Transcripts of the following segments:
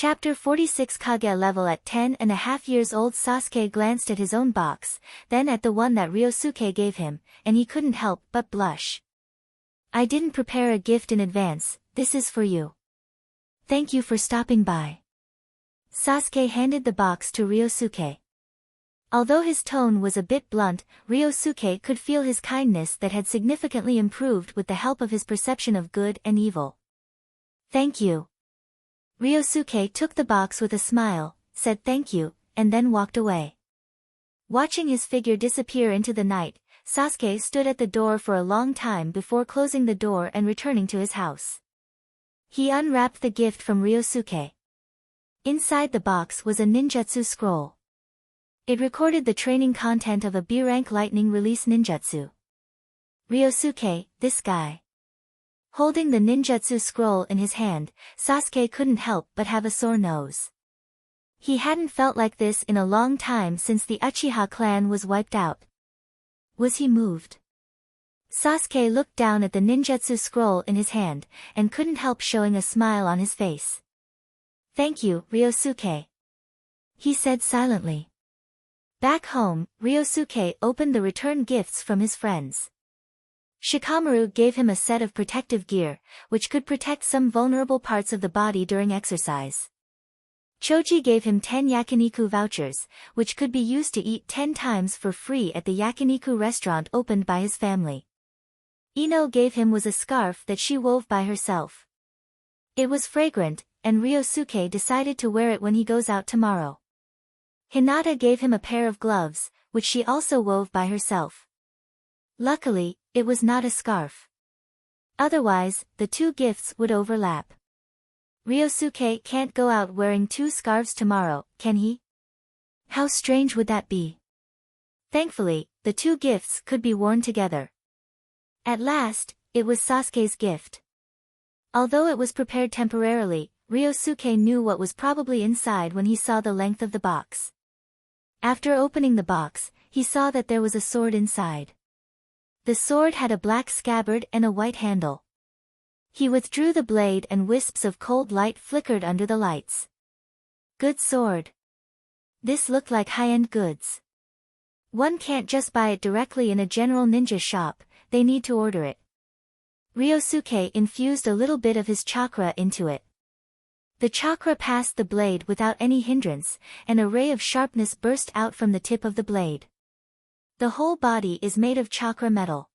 Chapter 46 Kage level. At 10.5 years old, Sasuke glanced at his own box, then at the one that Ryosuke gave him, and he couldn't help but blush. I didn't prepare a gift in advance, this is for you. Thank you for stopping by. Sasuke handed the box to Ryosuke. Although his tone was a bit blunt, Ryosuke could feel his kindness that had significantly improved with the help of his perception of good and evil. Thank you. Ryosuke took the box with a smile, said thank you, and then walked away. Watching his figure disappear into the night, Sasuke stood at the door for a long time before closing the door and returning to his house. He unwrapped the gift from Ryosuke. Inside the box was a ninjutsu scroll. It recorded the training content of a B-rank lightning release ninjutsu. Ryosuke, this guy. Holding the ninjutsu scroll in his hand, Sasuke couldn't help but have a sore nose. He hadn't felt like this in a long time since the Uchiha clan was wiped out. Was he moved? Sasuke looked down at the ninjutsu scroll in his hand, and couldn't help showing a smile on his face. Thank you, Ryosuke. He said silently. Back home, Ryosuke opened the return gifts from his friends. Shikamaru gave him a set of protective gear, which could protect some vulnerable parts of the body during exercise. Choji gave him 10 yakiniku vouchers, which could be used to eat 10 times for free at the yakiniku restaurant opened by his family. Ino gave him was a scarf that she wove by herself. It was fragrant, and Ryosuke decided to wear it when he goes out tomorrow. Hinata gave him a pair of gloves, which she also wove by herself. Luckily, it was not a scarf. Otherwise, the two gifts would overlap. Ryosuke can't go out wearing 2 scarves tomorrow, can he? How strange would that be? Thankfully, the 2 gifts could be worn together. At last, it was Sasuke's gift. Although it was prepared temporarily, Ryosuke knew what was probably inside when he saw the length of the box. After opening the box, he saw that there was a sword inside. The sword had a black scabbard and a white handle. He withdrew the blade and wisps of cold light flickered under the lights. Good sword. This looked like high-end goods. One can't just buy it directly in a general ninja shop, they need to order it. Ryosuke infused a little bit of his chakra into it. The chakra passed the blade without any hindrance, and a ray of sharpness burst out from the tip of the blade. The whole body is made of chakra metal.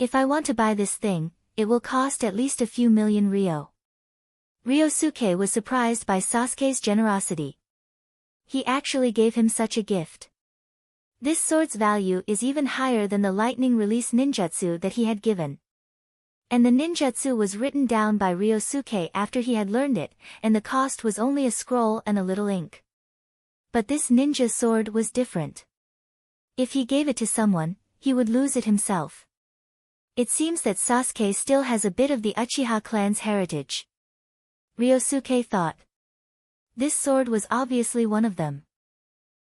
If I want to buy this thing, it will cost at least a few million ryo. Ryosuke was surprised by Sasuke's generosity. He actually gave him such a gift. This sword's value is even higher than the lightning release ninjutsu that he had given. And the ninjutsu was written down by Ryosuke after he had learned it, and the cost was only a scroll and a little ink. But this ninja sword was different. If he gave it to someone, he would lose it himself. It seems that Sasuke still has a bit of the Uchiha clan's heritage. Ryosuke thought. This sword was obviously one of them.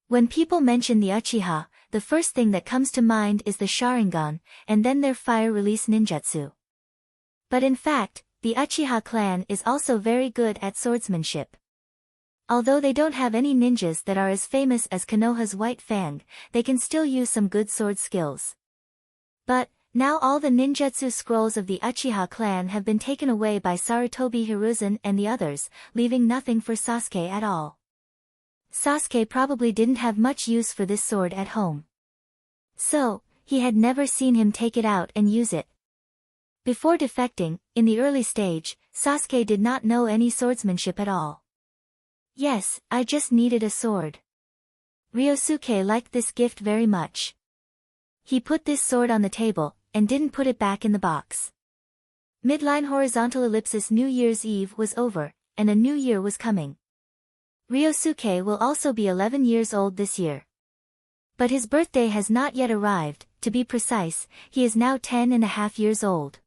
When people mention the Uchiha, the first thing that comes to mind is the Sharingan, and then their fire release ninjutsu. But in fact, the Uchiha clan is also very good at swordsmanship. Although they don't have any ninjas that are as famous as Konoha's White Fang, they can still use some good sword skills. But, now all the ninjutsu scrolls of the Uchiha clan have been taken away by Sarutobi Hiruzen and the others, leaving nothing for Sasuke at all. Sasuke probably didn't have much use for this sword at home. So, he had never seen him take it out and use it. Before defecting, in the early stage, Sasuke did not know any swordsmanship at all. Yes, I just needed a sword. Ryosuke liked this gift very much. He put this sword on the table, and didn't put it back in the box. Midline horizontal ellipsis. New Year's Eve was over, and a new year was coming. Ryosuke will also be 11 years old this year. But his birthday has not yet arrived, to be precise, he is now 10.5 years old.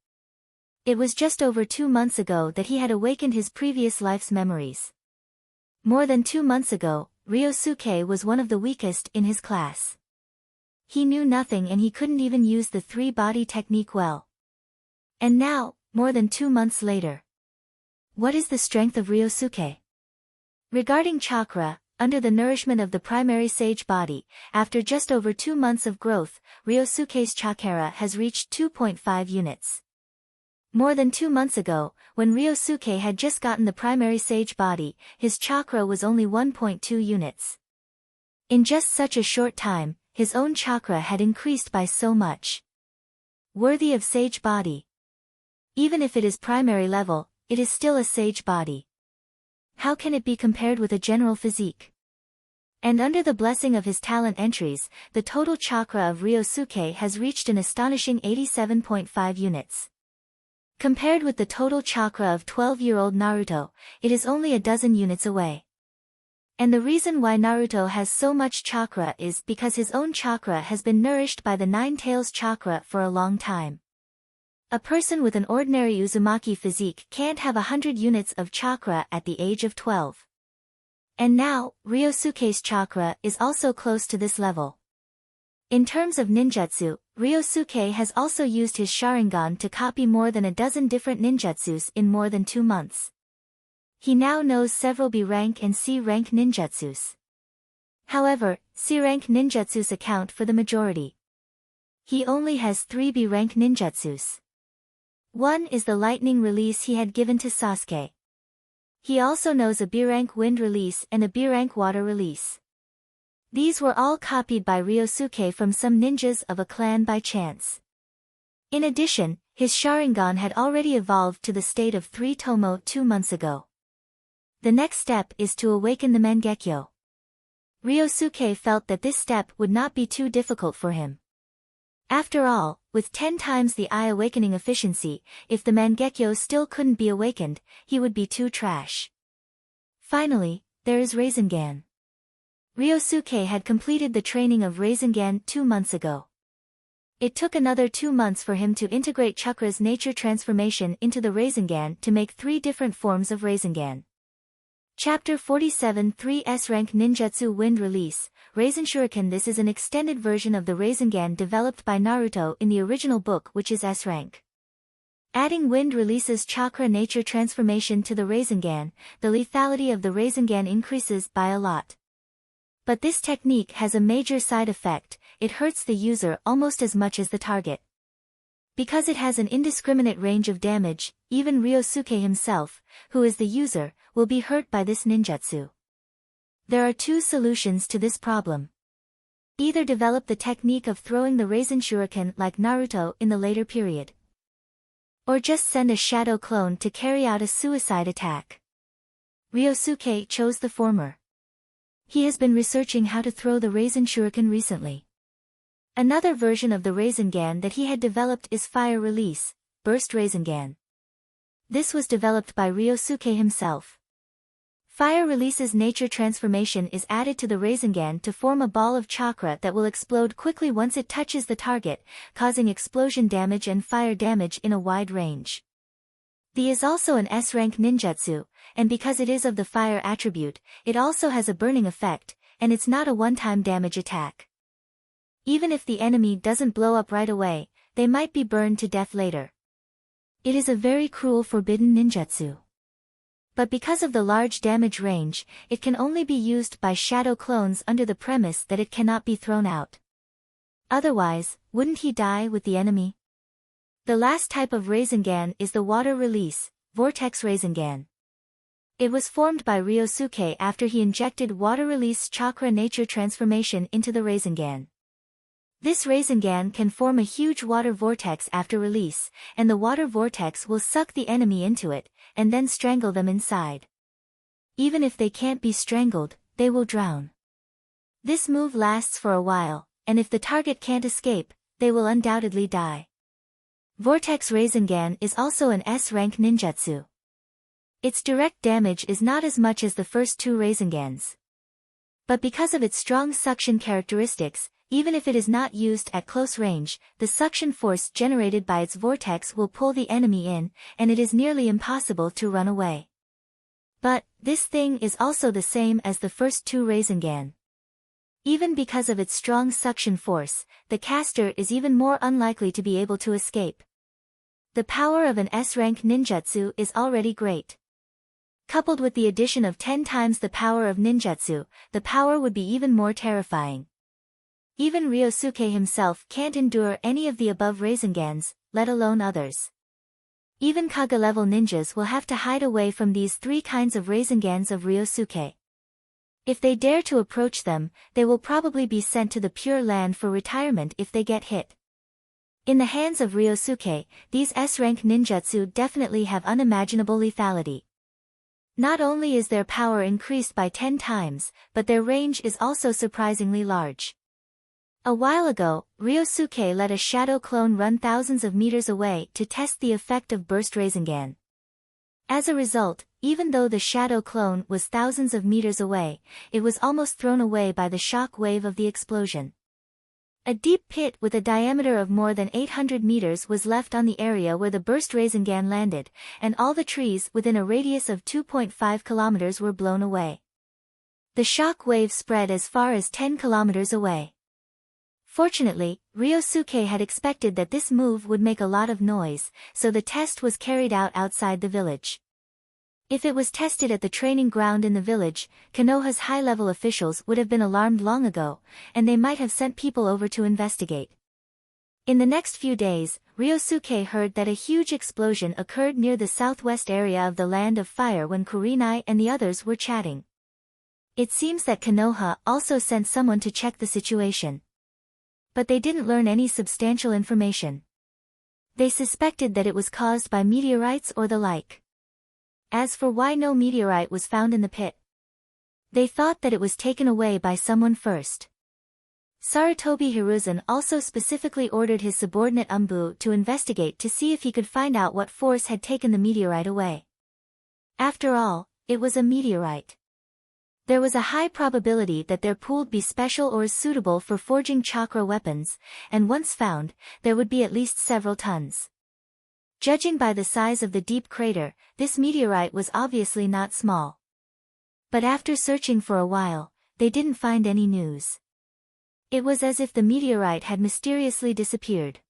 It was just over 2 months ago that he had awakened his previous life's memories. More than 2 months ago, Ryosuke was one of the weakest in his class. He knew nothing and he couldn't even use the 3-body technique well. And now, more than 2 months later. What is the strength of Ryosuke? Regarding chakra, under the nourishment of the primary sage body, after just over 2 months of growth, Ryosuke's chakra has reached 2.5 units. More than 2 months ago, when Ryosuke had just gotten the primary sage body, his chakra was only 1.2 units. In just such a short time, his own chakra had increased by so much. Worthy of sage body. Even if it is primary level, it is still a sage body. How can it be compared with a general physique? And under the blessing of his talent entries, the total chakra of Ryosuke has reached an astonishing 87.5 units. Compared with the total chakra of 12-year-old Naruto, it is only a dozen units away. And the reason why Naruto has so much chakra is because his own chakra has been nourished by the Nine Tails chakra for a long time. A person with an ordinary Uzumaki physique can't have 100 units of chakra at the age of 12. And now, Ryosuke's chakra is also close to this level. In terms of ninjutsu, Ryosuke has also used his Sharingan to copy more than a dozen different ninjutsus in more than 2 months. He now knows several B rank and C rank ninjutsus. However, C rank ninjutsus account for the majority. He only has 3 B rank ninjutsus. One is the lightning release he had given to Sasuke. He also knows a B rank wind release and a B rank water release. These were all copied by Ryosuke from some ninjas of a clan by chance. In addition, his Sharingan had already evolved to the state of 3 Tomo 2 months ago. The next step is to awaken the Mangekyo. Ryosuke felt that this step would not be too difficult for him. After all, with 10 times the eye awakening efficiency, if the Mangekyo still couldn't be awakened, he would be too trash. Finally, there is Rasengan. Ryosuke had completed the training of Rasengan 2 months ago. It took another 2 months for him to integrate Chakra's nature transformation into the Rasengan to make 3 different forms of Rasengan. Chapter 47 3S Rank Ninjutsu Wind Release, Rasenshuriken. This is an extended version of the Rasengan developed by Naruto in the original book, which is S rank. Adding wind releases chakra nature transformation to the Rasengan, the lethality of the Rasengan increases by a lot. But this technique has a major side effect: it hurts the user almost as much as the target. Because it has an indiscriminate range of damage, even Ryosuke himself, who is the user, will be hurt by this ninjutsu. There are 2 solutions to this problem. Either develop the technique of throwing the Rasenshuriken like Naruto in the later period. Or just send a shadow clone to carry out a suicide attack. Ryosuke chose the former. He has been researching how to throw the Rasenshuriken recently. Another version of the Rasengan that he had developed is Fire Release, Burst Rasengan. This was developed by Ryosuke himself. Fire Release's nature transformation is added to the Rasengan to form a ball of chakra that will explode quickly once it touches the target, causing explosion damage and fire damage in a wide range. The is also an S-rank ninjutsu, and because it is of the fire attribute, it also has a burning effect, and it's not a one-time damage attack. Even if the enemy doesn't blow up right away, they might be burned to death later. It is a very cruel forbidden ninjutsu. But because of the large damage range, it can only be used by shadow clones under the premise that it cannot be thrown out. Otherwise, wouldn't he die with the enemy? The last type of Rasengan is the water release, Vortex Rasengan. It was formed by Ryosuke after he injected water release chakra nature transformation into the Rasengan. This Rasengan can form a huge water vortex after release, and the water vortex will suck the enemy into it, and then strangle them inside. Even if they can't be strangled, they will drown. This move lasts for a while, and if the target can't escape, they will undoubtedly die. Vortex Rasengan is also an S-rank ninjutsu. Its direct damage is not as much as the first 2 Rasengans. But because of its strong suction characteristics, even if it is not used at close range, the suction force generated by its vortex will pull the enemy in, and it is nearly impossible to run away. But, this thing is also the same as the first 2 Rasengan. Even because of its strong suction force, the caster is even more unlikely to be able to escape. The power of an S-rank ninjutsu is already great. Coupled with the addition of 10 times the power of ninjutsu, the power would be even more terrifying. Even Ryosuke himself can't endure any of the above Rasengans, let alone others. Even Kage-level ninjas will have to hide away from these 3 kinds of Rasengans of Ryosuke. If they dare to approach them, they will probably be sent to the Pure Land for retirement if they get hit. In the hands of Ryosuke, these S-rank ninjutsu definitely have unimaginable lethality. Not only is their power increased by 10 times, but their range is also surprisingly large. A while ago, Ryosuke let a shadow clone run thousands of meters away to test the effect of Burst Rasengan. As a result, even though the shadow clone was thousands of meters away, it was almost thrown away by the shock wave of the explosion. A deep pit with a diameter of more than 800 meters was left on the area where the Burst Rasengan landed, and all the trees within a radius of 2.5 kilometers were blown away. The shock wave spread as far as 10 kilometers away. Fortunately, Ryosuke had expected that this move would make a lot of noise, so the test was carried out outside the village. If it was tested at the training ground in the village, Konoha's high-level officials would have been alarmed long ago, and they might have sent people over to investigate. In the next few days, Ryosuke heard that a huge explosion occurred near the southwest area of the Land of Fire when Kurenai and the others were chatting. It seems that Konoha also sent someone to check the situation. But they didn't learn any substantial information. They suspected that it was caused by meteorites or the like. As for why no meteorite was found in the pit, they thought that it was taken away by someone first. Sarutobi Hiruzen also specifically ordered his subordinate Anbu to investigate to see if he could find out what force had taken the meteorite away. After all, it was a meteorite. There was a high probability that their pool would be special or suitable for forging chakra weapons, and once found, there would be at least several tons. Judging by the size of the deep crater, this meteorite was obviously not small. But after searching for a while, they didn't find any news. It was as if the meteorite had mysteriously disappeared.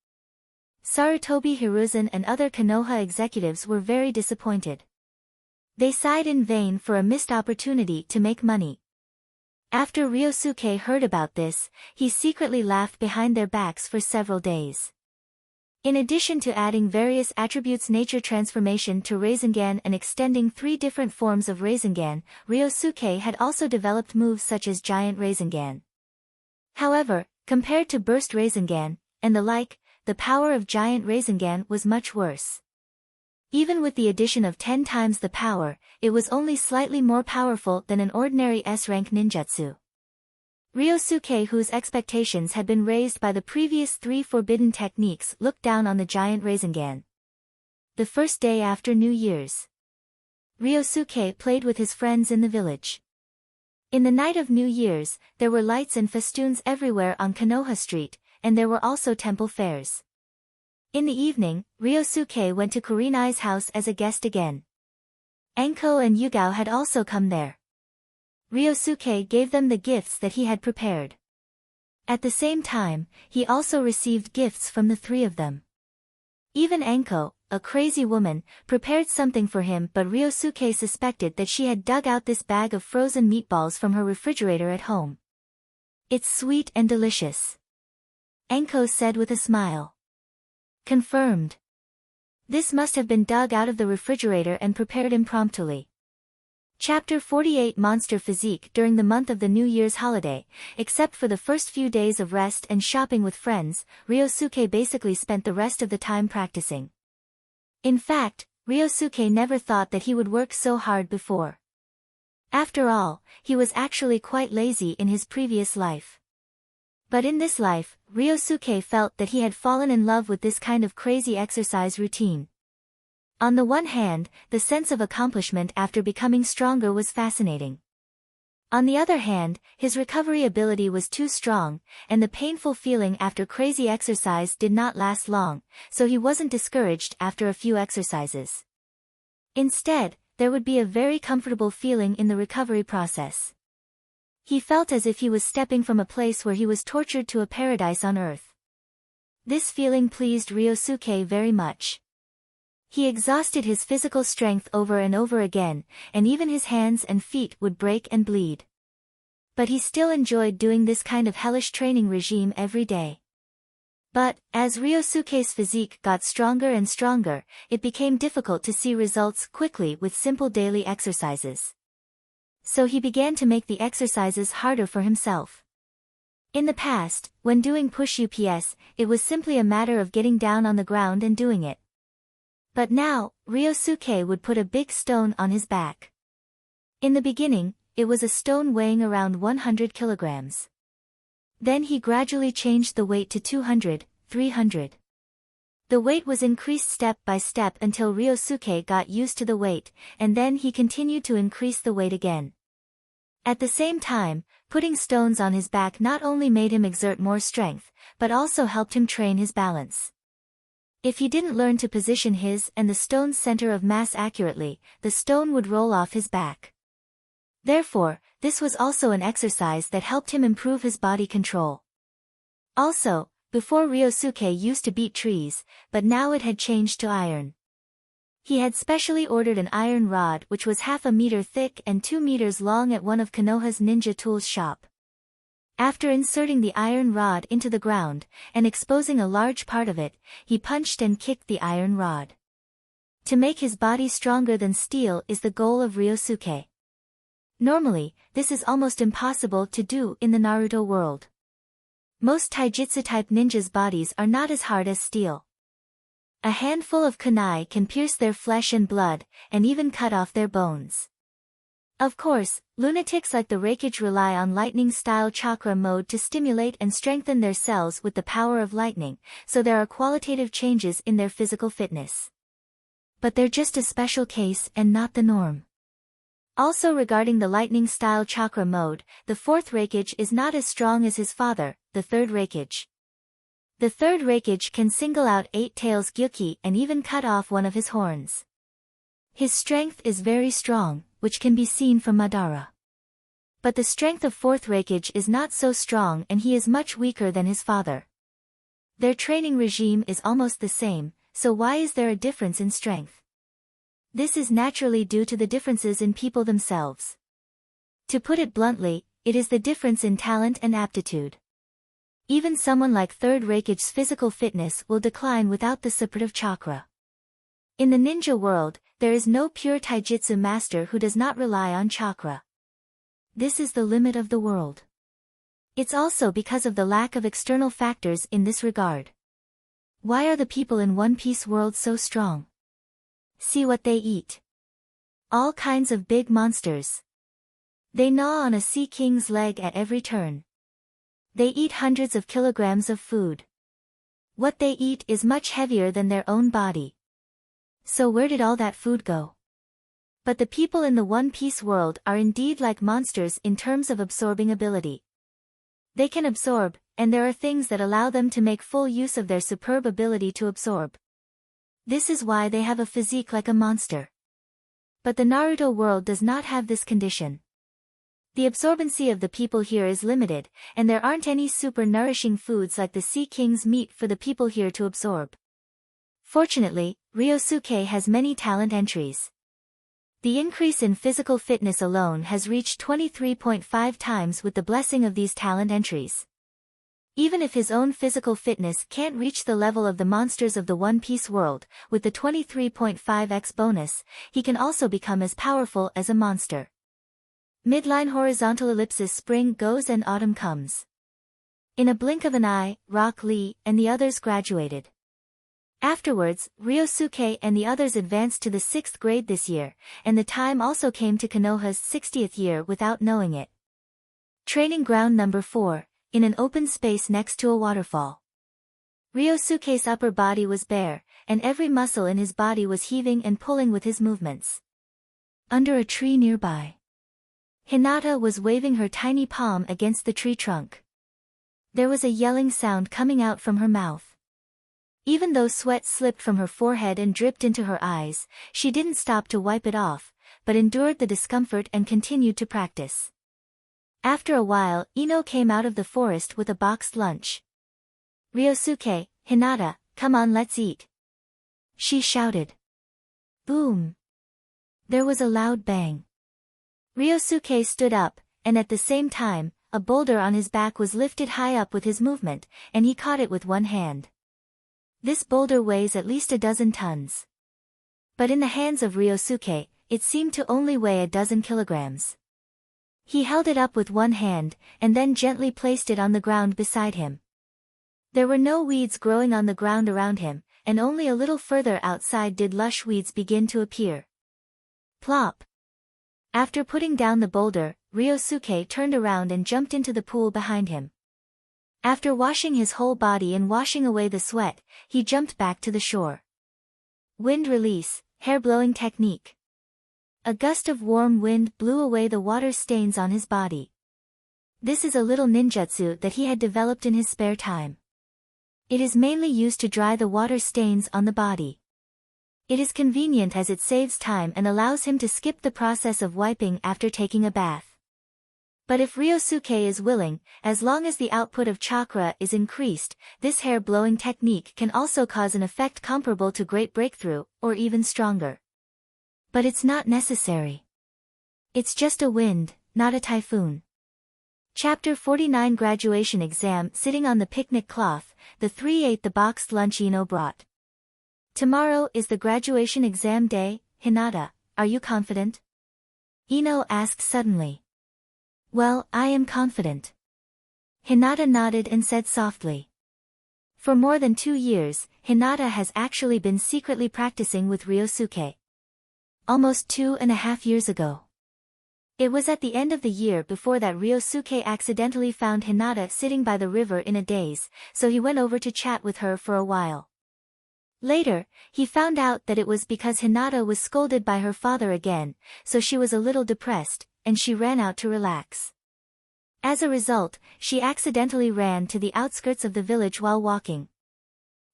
Sarutobi Hiruzen and other Konoha executives were very disappointed. They sighed in vain for a missed opportunity to make money. After Ryosuke heard about this, he secretly laughed behind their backs for several days. In addition to adding various attributes nature transformation to Rasengan and extending 3 different forms of Rasengan, Ryosuke had also developed moves such as Giant Rasengan. However, compared to Burst Rasengan, and the like, the power of Giant Rasengan was much worse. Even with the addition of 10 times the power, it was only slightly more powerful than an ordinary S-rank ninjutsu. Ryosuke, whose expectations had been raised by the previous 3 forbidden techniques, looked down on the Giant Rasengan. The first day after New Year's, Ryosuke played with his friends in the village. In the night of New Year's, there were lights and festoons everywhere on Konoha Street, and there were also temple fairs. In the evening, Ryosuke went to Kurenai's house as a guest again. Anko and Yugao had also come there. Ryosuke gave them the gifts that he had prepared. At the same time, he also received gifts from the 3 of them. Even Anko, a crazy woman, prepared something for him, but Ryosuke suspected that she had dug out this bag of frozen meatballs from her refrigerator at home. "It's sweet and delicious," Anko said with a smile. Confirmed. This must have been dug out of the refrigerator and prepared impromptu. Chapter 48 Monster Physique. During the month of the New Year's holiday, except for the first few days of rest and shopping with friends, Ryosuke basically spent the rest of the time practicing. In fact, Ryosuke never thought that he would work so hard before. After all, he was actually quite lazy in his previous life. But in this life, Ryosuke felt that he had fallen in love with this kind of crazy exercise routine. On the one hand, the sense of accomplishment after becoming stronger was fascinating. On the other hand, his recovery ability was too strong, and the painful feeling after crazy exercise did not last long, so he wasn't discouraged after a few exercises. Instead, there would be a very comfortable feeling in the recovery process. He felt as if he was stepping from a place where he was tortured to a paradise on earth. This feeling pleased Ryosuke very much. He exhausted his physical strength over and over again, and even his hands and feet would break and bleed. But he still enjoyed doing this kind of hellish training regime every day. But, as Ryosuke's physique got stronger and stronger, it became difficult to see results quickly with simple daily exercises. So he began to make the exercises harder for himself. In the past, when doing push-ups, it was simply a matter of getting down on the ground and doing it. But now, Ryosuke would put a big stone on his back. In the beginning, it was a stone weighing around 100 kilograms. Then he gradually changed the weight to 200, 300. The weight was increased step by step until Ryosuke got used to the weight, and then he continued to increase the weight again. At the same time, putting stones on his back not only made him exert more strength, but also helped him train his balance. If he didn't learn to position his and the stone's center of mass accurately, the stone would roll off his back. Therefore, this was also an exercise that helped him improve his body control. Also, before Ryosuke used to beat trees, but now it had changed to iron. He had specially ordered an iron rod which was 1/2 meter thick and 2 meters long at one of Konoha's ninja tools shop. After inserting the iron rod into the ground, and exposing a large part of it, he punched and kicked the iron rod. To make his body stronger than steel is the goal of Ryosuke. Normally, this is almost impossible to do in the Naruto world. Most taijutsu-type ninjas' bodies are not as hard as steel. A handful of kunai can pierce their flesh and blood, and even cut off their bones. Of course, lunatics like the Raikage rely on lightning-style chakra mode to stimulate and strengthen their cells with the power of lightning, so there are qualitative changes in their physical fitness. But they're just a special case and not the norm. Also regarding the lightning-style chakra mode, the fourth Raikage is not as strong as his father, the third Raikage. The third Raikage can single out 8 tails Gyuki and even cut off one of his horns. His strength is very strong, which can be seen from Madara. But the strength of fourth Raikage is not so strong and he is much weaker than his father. Their training regime is almost the same, so why is there a difference in strength? This is naturally due to the differences in people themselves. To put it bluntly, it is the difference in talent and aptitude. Even someone like Third Raikage's physical fitness will decline without the support chakra. In the ninja world, there is no pure taijutsu master who does not rely on chakra. This is the limit of the world. It's also because of the lack of external factors in this regard. Why are the people in One Piece world so strong? See what they eat. All kinds of big monsters. They gnaw on a sea king's leg at every turn. They eat hundreds of kilograms of food. What they eat is much heavier than their own body. So where did all that food go? But the people in the One Piece world are indeed like monsters in terms of absorbing ability. They can absorb, and there are things that allow them to make full use of their superb ability to absorb. This is why they have a physique like a monster. But the Naruto world does not have this condition. The absorbency of the people here is limited, and there aren't any super nourishing foods like the Sea King's meat for the people here to absorb. Fortunately, Ryosuke has many talent entries. The increase in physical fitness alone has reached 23.5 times with the blessing of these talent entries. Even if his own physical fitness can't reach the level of the monsters of the One Piece world, with the 23.5x bonus, he can also become as powerful as a monster. Midline horizontal ellipsis. Spring goes and autumn comes. In a blink of an eye, Rock Lee and the others graduated. Afterwards, Ryosuke and the others advanced to the 6th grade this year, and the time also came to Konoha's 60th year without knowing it. Training ground number 4. In an open space next to a waterfall. Ryosuke's upper body was bare, and every muscle in his body was heaving and pulling with his movements. Under a tree nearby, Hinata was waving her tiny palm against the tree trunk. There was a yelling sound coming out from her mouth. Even though sweat slipped from her forehead and dripped into her eyes, she didn't stop to wipe it off, but endured the discomfort and continued to practice. After a while, Ino came out of the forest with a boxed lunch. "Ryosuke, Hinata, come on, let's eat," she shouted. Boom! There was a loud bang. Ryosuke stood up, and at the same time, a boulder on his back was lifted high up with his movement, and he caught it with one hand. This boulder weighs at least 12 tons. But in the hands of Ryosuke, it seemed to only weigh 12 kilograms. He held it up with one hand, and then gently placed it on the ground beside him. There were no weeds growing on the ground around him, and only a little further outside did lush weeds begin to appear. Plop! After putting down the boulder, Ryosuke turned around and jumped into the pool behind him. After washing his whole body and washing away the sweat, he jumped back to the shore. Wind release, hair-blowing technique. A gust of warm wind blew away the water stains on his body. This is a little ninjutsu that he had developed in his spare time. It is mainly used to dry the water stains on the body. It is convenient as it saves time and allows him to skip the process of wiping after taking a bath. But if Ryosuke is willing, as long as the output of chakra is increased, this hair-blowing technique can also cause an effect comparable to Great Breakthrough, or even stronger. But it's not necessary. It's just a wind, not a typhoon. Chapter 49 Graduation Exam. Sitting on the picnic cloth, the three ate the boxed lunch Ino brought. Tomorrow is the graduation exam day, Hinata, are you confident? Ino asked suddenly. Well, I am confident. Hinata nodded and said softly. For more than 2 years, Hinata has actually been secretly practicing with Ryosuke. Almost 2.5 years ago. It was at the end of the year before that Ryosuke accidentally found Hinata sitting by the river in a daze, so he went over to chat with her for a while. Later, he found out that it was because Hinata was scolded by her father again, so she was a little depressed, and she ran out to relax. As a result, she accidentally ran to the outskirts of the village while walking.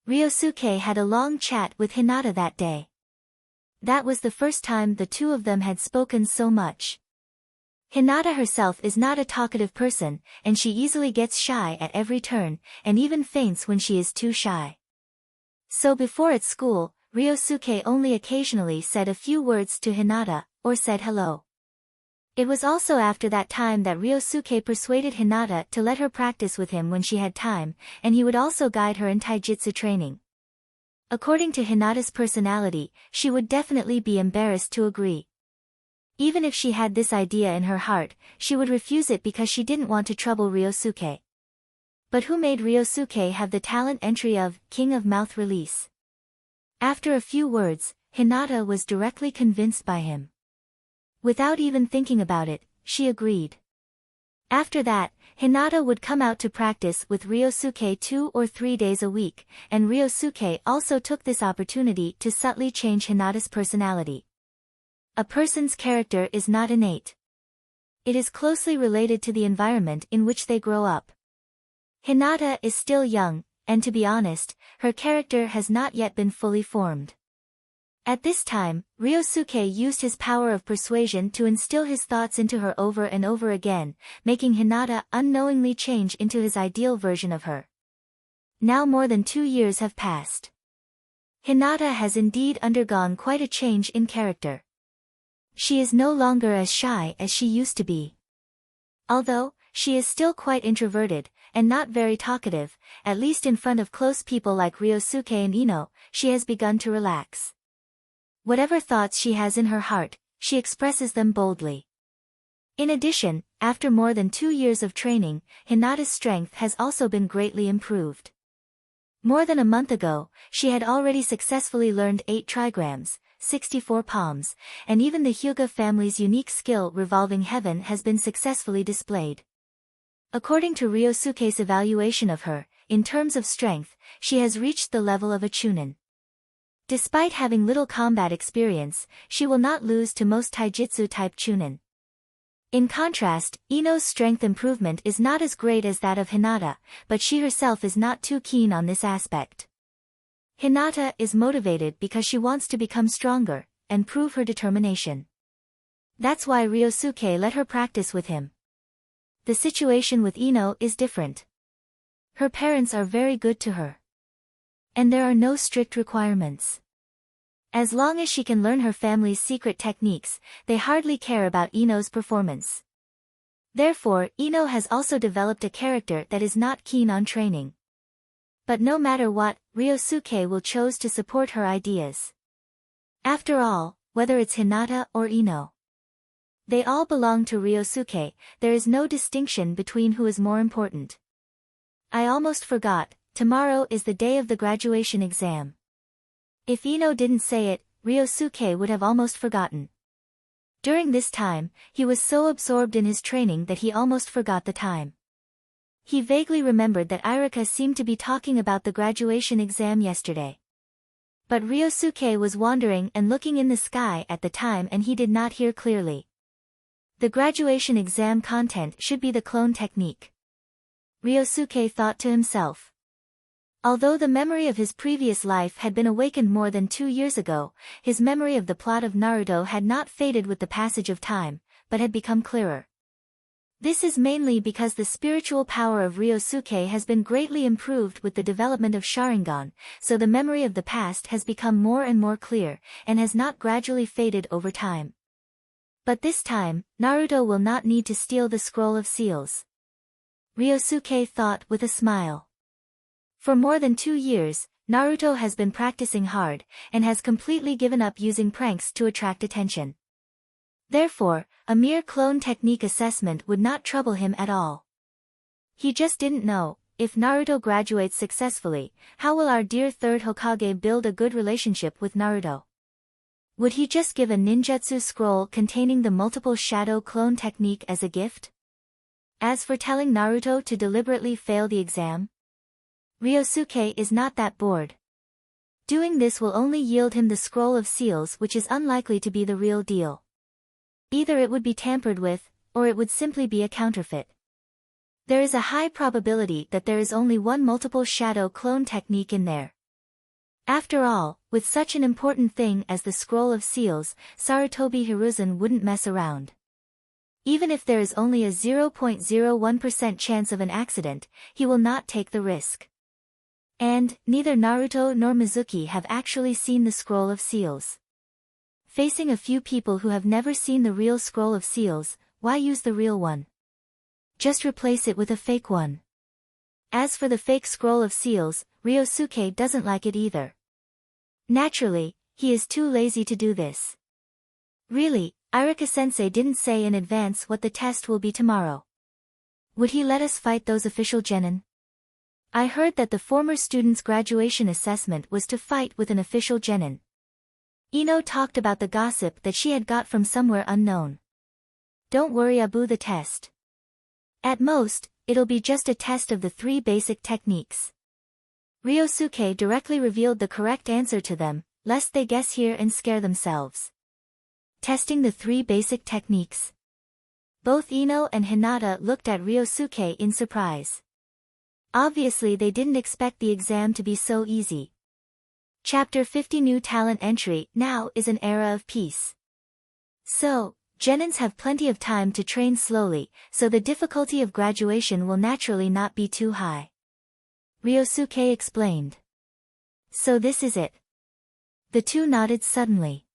Ryosuke had a long chat with Hinata that day. That was the first time the two of them had spoken so much. Hinata herself is not a talkative person, and she easily gets shy at every turn, and even faints when she is too shy. So before at school, Ryosuke only occasionally said a few words to Hinata, or said hello. It was also after that time that Ryosuke persuaded Hinata to let her practice with him when she had time, and he would also guide her in taijutsu training. According to Hinata's personality, she would definitely be embarrassed to agree. Even if she had this idea in her heart, she would refuse it because she didn't want to trouble Ryosuke. But who made Ryosuke have the talent entry of King of Mouth Release? After a few words, Hinata was directly convinced by him. Without even thinking about it, she agreed. After that, Hinata would come out to practice with Ryosuke 2 or 3 days a week, and Ryosuke also took this opportunity to subtly change Hinata's personality. A person's character is not innate. It is closely related to the environment in which they grow up. Hinata is still young, and to be honest, her character has not yet been fully formed. At this time, Ryosuke used his power of persuasion to instill his thoughts into her over and over again, making Hinata unknowingly change into his ideal version of her. Now more than 2 years have passed. Hinata has indeed undergone quite a change in character. She is no longer as shy as she used to be. Although, she is still quite introverted, and not very talkative, at least in front of close people like Ryosuke and Ino, she has begun to relax. Whatever thoughts she has in her heart, she expresses them boldly. In addition, after more than 2 years of training, Hinata's strength has also been greatly improved. More than a month ago, she had already successfully learned 8 trigrams, 64 palms, and even the Hyuga family's unique skill Revolving Heaven has been successfully displayed. According to Ryosuke's evaluation of her, in terms of strength, she has reached the level of a chunin. Despite having little combat experience, she will not lose to most taijutsu-type chunin. In contrast, Ino's strength improvement is not as great as that of Hinata, but she herself is not too keen on this aspect. Hinata is motivated because she wants to become stronger, and prove her determination. That's why Ryosuke let her practice with him. The situation with Ino is different. Her parents are very good to her. And there are no strict requirements. As long as she can learn her family's secret techniques, they hardly care about Ino's performance. Therefore, Ino has also developed a character that is not keen on training. But no matter what, Ryosuke will choose to support her ideas. After all, whether it's Hinata or Ino, they all belong to Ryosuke. There is no distinction between who is more important. I almost forgot, tomorrow is the day of the graduation exam. If Ino didn't say it, Ryosuke would have almost forgotten. During this time, he was so absorbed in his training that he almost forgot the time. He vaguely remembered that Irika seemed to be talking about the graduation exam yesterday. But Ryosuke was wandering and looking in the sky at the time and he did not hear clearly. The graduation exam content should be the clone technique. Ryosuke thought to himself. Although the memory of his previous life had been awakened more than 2 years ago, his memory of the plot of Naruto had not faded with the passage of time, but had become clearer. This is mainly because the spiritual power of Ryosuke has been greatly improved with the development of Sharingan, so the memory of the past has become more and more clear, and has not gradually faded over time. But this time, Naruto will not need to steal the scroll of seals. Ryosuke thought with a smile. For more than 2 years, Naruto has been practicing hard, and has completely given up using pranks to attract attention. Therefore, a mere clone technique assessment would not trouble him at all. He just didn't know, if Naruto graduates successfully, how will our dear Third Hokage build a good relationship with Naruto? Would he just give a ninjutsu scroll containing the multiple shadow clone technique as a gift? As for telling Naruto to deliberately fail the exam, Ryosuke is not that bored. Doing this will only yield him the scroll of seals, which is unlikely to be the real deal. Either it would be tampered with, or it would simply be a counterfeit. There is a high probability that there is only one multiple shadow clone technique in there. After all, with such an important thing as the scroll of seals, Sarutobi Hiruzen wouldn't mess around. Even if there is only a 0.01% chance of an accident, he will not take the risk. And, neither Naruto nor Mizuki have actually seen the scroll of seals. Facing a few people who have never seen the real scroll of seals, why use the real one? Just replace it with a fake one. As for the fake scroll of seals, Ryosuke doesn't like it either. Naturally, he is too lazy to do this. Really, Irika-sensei didn't say in advance what the test will be tomorrow. Would he let us fight those official genin? I heard that the former student's graduation assessment was to fight with an official genin. Ino talked about the gossip that she had got from somewhere unknown. Don't worry, Anbu, the test. At most, it'll be just a test of the 3 basic techniques. Ryosuke directly revealed the correct answer to them, lest they guess here and scare themselves. Testing the 3 basic techniques. Both Ino and Hinata looked at Ryosuke in surprise. Obviously they didn't expect the exam to be so easy. Chapter 50 New Talent Entry. Now is an era of peace. So, genins have plenty of time to train slowly, so the difficulty of graduation will naturally not be too high. Ryosuke explained. So this is it. The two nodded suddenly.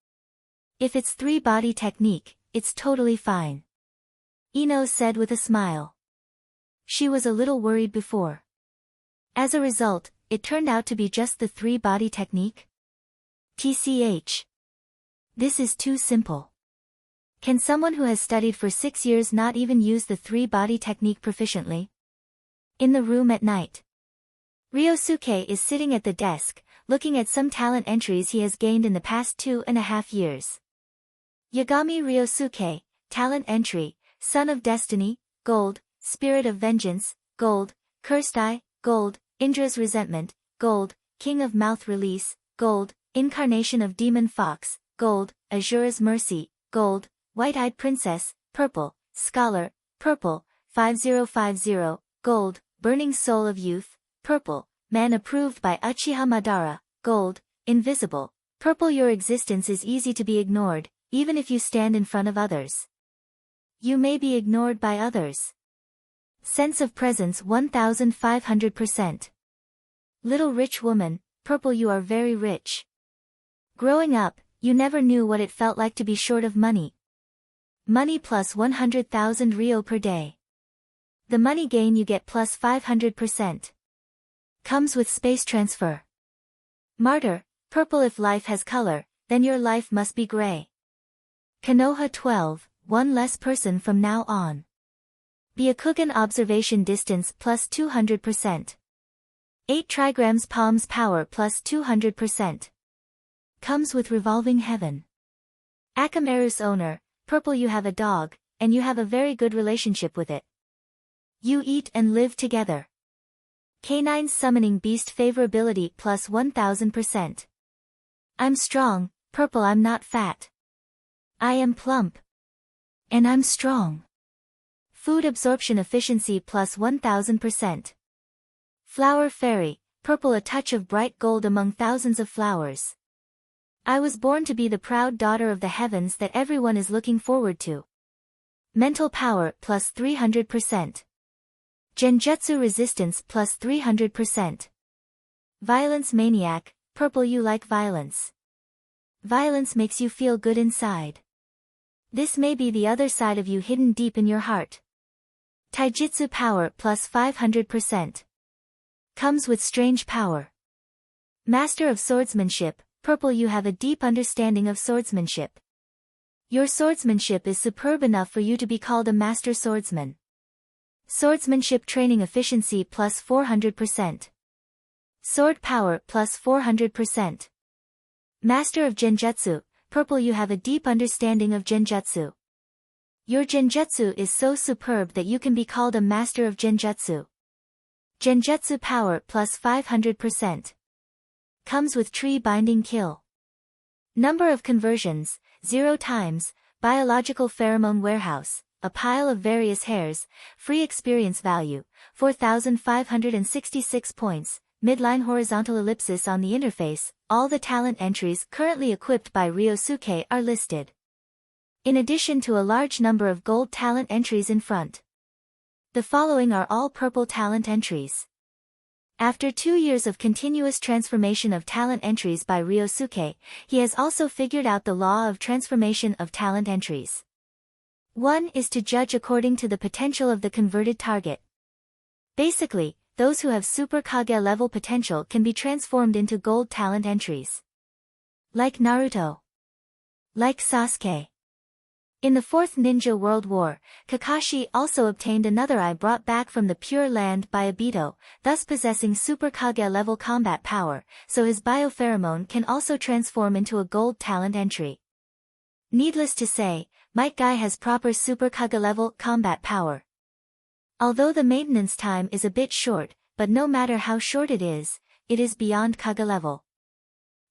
If it's 3-body technique, it's totally fine. Ino said with a smile. She was a little worried before. As a result, it turned out to be just the 3-body technique? TCH. This is too simple. Can someone who has studied for 6 years not even use the 3-body technique proficiently? In the room at night. Ryosuke is sitting at the desk, looking at some talent entries he has gained in the past 2.5 years. Yagami Ryosuke, talent entry, Son of Destiny, Gold, Spirit of Vengeance, Gold, Cursed Eye, Gold, Indra's Resentment, Gold, King of Mouth Release, Gold, Incarnation of Demon Fox, Gold, Azura's Mercy, Gold, White-Eyed Princess, Purple, Scholar, Purple, 5050, Gold, Burning Soul of Youth, Purple, Man Approved by Uchiha Madara, Gold, Invisible, Purple. Your existence is easy to be ignored, even if you stand in front of others. You may be ignored by others. Sense of presence 1500%. Little rich woman, Purple, you are very rich. Growing up, you never knew what it felt like to be short of money. Money plus 100,000 Ryo per day. The money gain you get plus 500%. Comes with space transfer. Martyr, purple. If life has color, then your life must be gray. Konoha 12, one less person from now on. Byakugan observation distance plus 200%. 8 trigrams palms power plus 200%. Comes with revolving heaven. Akamerus owner, purple. You have a dog, and you have a very good relationship with it. You eat and live together. Canine summoning beast favorability plus 1000%. I'm strong, purple. I'm not fat. I am plump. And I'm strong. Food absorption efficiency plus 1000%. Flower fairy, purple. A touch of bright gold among thousands of flowers. I was born to be the proud daughter of the heavens that everyone is looking forward to. Mental power plus 300%. Genjutsu resistance plus 300%. Violence maniac, purple. You like violence. Violence makes you feel good inside. This may be the other side of you hidden deep in your heart. Taijutsu power plus 500%. Comes with strange power. Master of swordsmanship, purple. You have a deep understanding of swordsmanship. Your swordsmanship is superb enough for you to be called a master swordsman. Swordsmanship training efficiency plus 400%. Sword power plus 400%. Master of genjutsu, purple. You have a deep understanding of genjutsu. Your genjutsu is so superb that you can be called a master of genjutsu. Genjutsu power plus 500%. Comes with tree binding kill. Number of conversions, 0 times, biological pheromone warehouse, a pile of various hairs, free experience value, 4,566 points, midline horizontal ellipsis on the interface. All the talent entries currently equipped by Ryosuke are listed. In addition to a large number of gold talent entries in front. The following are all purple talent entries. After 2 years of continuous transformation of talent entries by Ryosuke, he has also figured out the law of transformation of talent entries. 1 is to judge according to the potential of the converted target. Basically, those who have Super Kage level potential can be transformed into gold talent entries. Like Naruto. Like Sasuke. In the Fourth Ninja World War, Kakashi also obtained another eye brought back from the Pure Land by Obito, thus possessing Super Kage level combat power, so his biopheromone can also transform into a gold talent entry. Needless to say, Might Guy has proper Super Kage level combat power. Although the maintenance time is a bit short, but no matter how short it is beyond Kage level.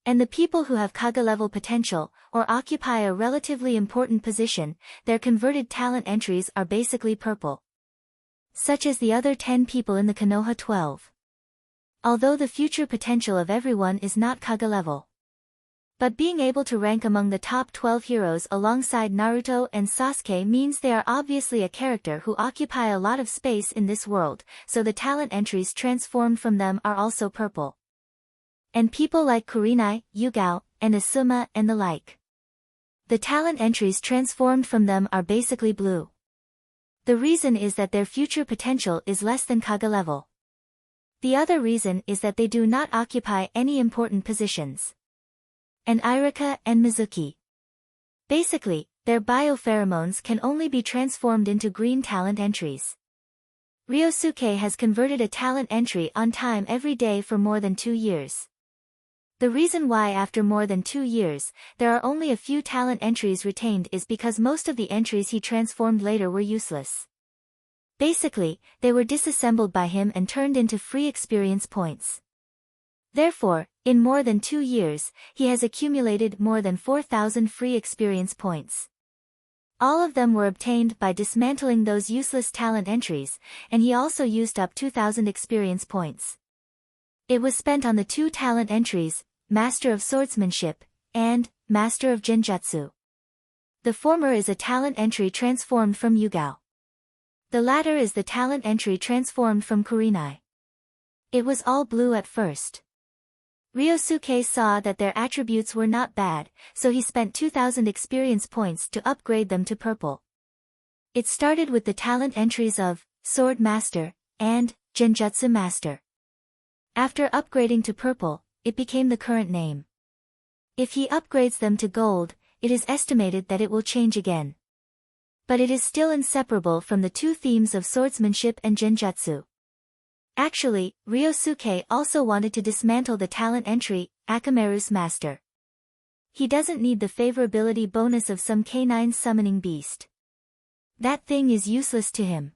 And the people who have Kage level potential, or occupy a relatively important position, their converted talent entries are basically purple. Such as the other 10 people in the Konoha 12. Although the future potential of everyone is not Kage level. But being able to rank among the top 12 heroes alongside Naruto and Sasuke means they are obviously a character who occupy a lot of space in this world, so the talent entries transformed from them are also purple. And people like Kurenai, Yugao, and Asuma and the like. The talent entries transformed from them are basically blue. The reason is that their future potential is less than Kage level. The other reason is that they do not occupy any important positions. And Irika and Mizuki. Basically, their biopheromones can only be transformed into green talent entries. Ryosuke has converted a talent entry on time every day for more than 2 years. The reason why after more than 2 years, there are only a few talent entries retained is because most of the entries he transformed later were useless. Basically, they were disassembled by him and turned into free experience points. Therefore, in more than 2 years, he has accumulated more than 4,000 free experience points. All of them were obtained by dismantling those useless talent entries, and he also used up 2,000 experience points. It was spent on the 2 talent entries, Master of Swordsmanship, and Master of Genjutsu. The former is a talent entry transformed from Yugao. The latter is the talent entry transformed from Kurenai. It was all blue at first. Ryosuke saw that their attributes were not bad, so he spent 2,000 experience points to upgrade them to purple. It started with the talent entries of Sword Master and Genjutsu Master. After upgrading to purple, it became the current name. If he upgrades them to gold, it is estimated that it will change again. But it is still inseparable from the two themes of swordsmanship and genjutsu. Actually, Ryosuke also wanted to dismantle the talent entry, Akamaru's Master. He doesn't need the favorability bonus of some canine summoning beast. That thing is useless to him.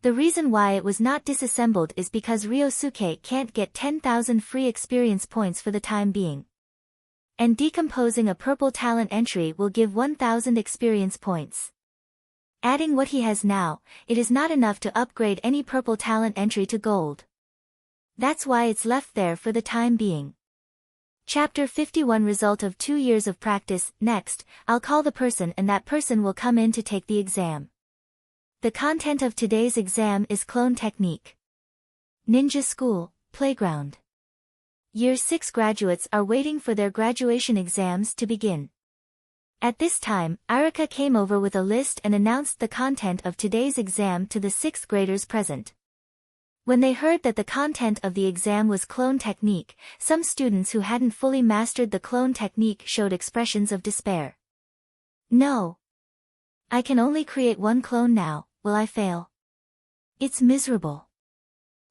The reason why it was not disassembled is because Ryosuke can't get 10,000 free experience points for the time being. And decomposing a purple talent entry will give 1,000 experience points. Adding what he has now, it is not enough to upgrade any purple talent entry to gold. That's why it's left there for the time being. Chapter 51 Result of 2 years of practice. Next, I'll call the person and that person will come in to take the exam. The content of today's exam is clone technique. Ninja School, Playground. Year 6 graduates are waiting for their graduation exams to begin. At this time, Arika came over with a list and announced the content of today's exam to the 6th graders present. When they heard that the content of the exam was clone technique, some students who hadn't fully mastered the clone technique showed expressions of despair. No. I can only create one clone now, will I fail? It's miserable.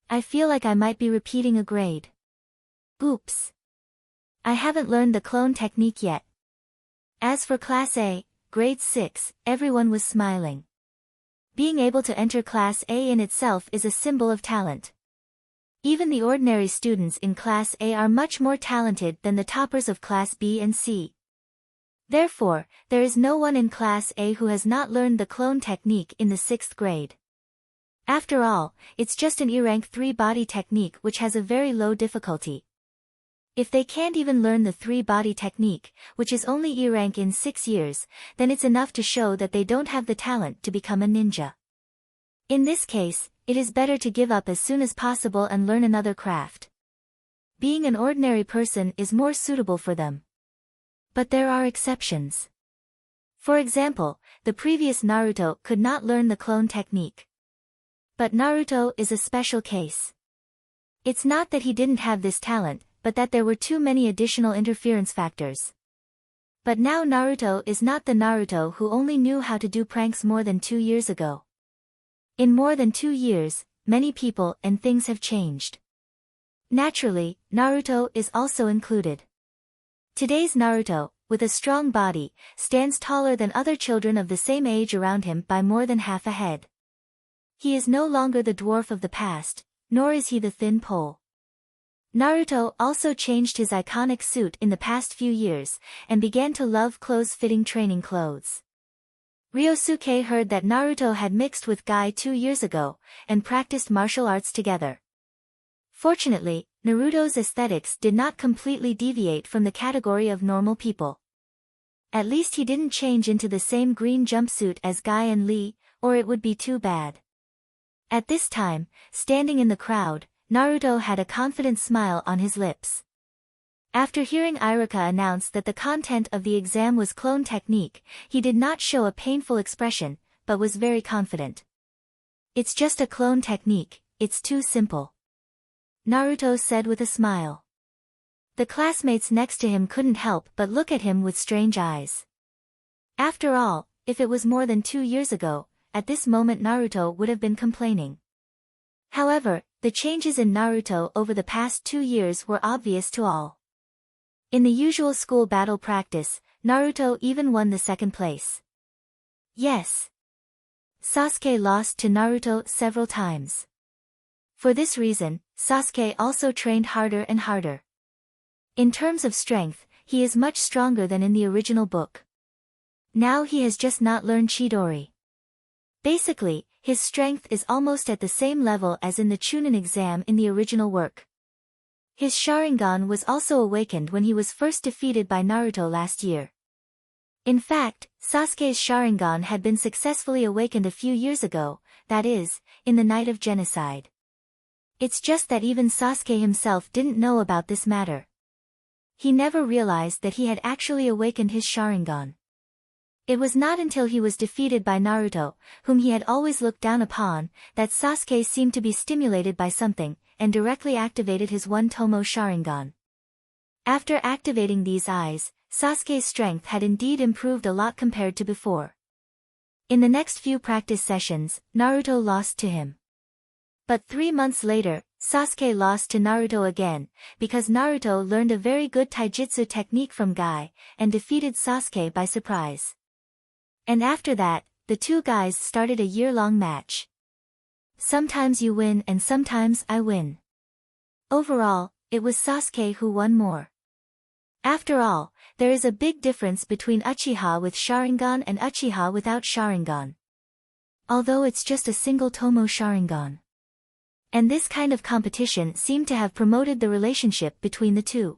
I feel like I might be repeating a grade. Oops. I haven't learned the clone technique yet. As for Class A, Grade 6, everyone was smiling. Being able to enter Class A in itself is a symbol of talent. Even the ordinary students in Class A are much more talented than the toppers of Class B and C. Therefore, there is no one in Class A who has not learned the clone technique in the 6th grade. After all, it's just an E-rank 3 body technique which has a very low difficulty. If they can't even learn the 3-body technique, which is only E-rank in 6 years, then it's enough to show that they don't have the talent to become a ninja. In this case, it is better to give up as soon as possible and learn another craft. Being an ordinary person is more suitable for them. But there are exceptions. For example, the previous Naruto could not learn the clone technique. But Naruto is a special case. It's not that he didn't have this talent, but that there were too many additional interference factors. But now Naruto is not the Naruto who only knew how to do pranks more than 2 years ago. In more than 2 years, many people and things have changed. Naturally, Naruto is also included. Today's Naruto, with a strong body, stands taller than other children of the same age around him by more than half a head. He is no longer the dwarf of the past, nor is he the thin pole. Naruto also changed his iconic suit in the past few years, and began to love clothes-fitting training clothes. Ryosuke heard that Naruto had mixed with Guy 2 years ago, and practiced martial arts together. Fortunately, Naruto's aesthetics did not completely deviate from the category of normal people. At least he didn't change into the same green jumpsuit as Guy and Lee, or it would be too bad. At this time, standing in the crowd, Naruto had a confident smile on his lips. After hearing Irika announce that the content of the exam was clone technique, he did not show a painful expression, but was very confident. It's just a clone technique, it's too simple. Naruto said with a smile. The classmates next to him couldn't help but look at him with strange eyes. After all, if it was more than 2 years ago, at this moment Naruto would have been complaining. However, the changes in Naruto over the past 2 years were obvious to all. In the usual school battle practice, Naruto even won the 2nd place. Yes. Sasuke lost to Naruto several times. For this reason, Sasuke also trained harder and harder. In terms of strength, he is much stronger than in the original book. Now he has just not learned Chidori. Basically, his strength is almost at the same level as in the Chunin exam in the original work. His Sharingan was also awakened when he was first defeated by Naruto last year. In fact, Sasuke's Sharingan had been successfully awakened a few years ago, that is, in the night of genocide. It's just that even Sasuke himself didn't know about this matter. he never realized that he had actually awakened his Sharingan. It was not until he was defeated by Naruto, whom he had always looked down upon, that Sasuke seemed to be stimulated by something, and directly activated his One-Tomo Sharingan. After activating these eyes, Sasuke's strength had indeed improved a lot compared to before. In the next few practice sessions, Naruto lost to him. But 3 months later, Sasuke lost to Naruto again, because Naruto learned a very good taijutsu technique from Guy, and defeated Sasuke by surprise. And after that, the two guys started a year-long match. Sometimes you win and sometimes I win. Overall, it was Sasuke who won more. After all, there is a big difference between Uchiha with Sharingan and Uchiha without Sharingan. Although it's just a single Tomo Sharingan. And this kind of competition seemed to have promoted the relationship between the two.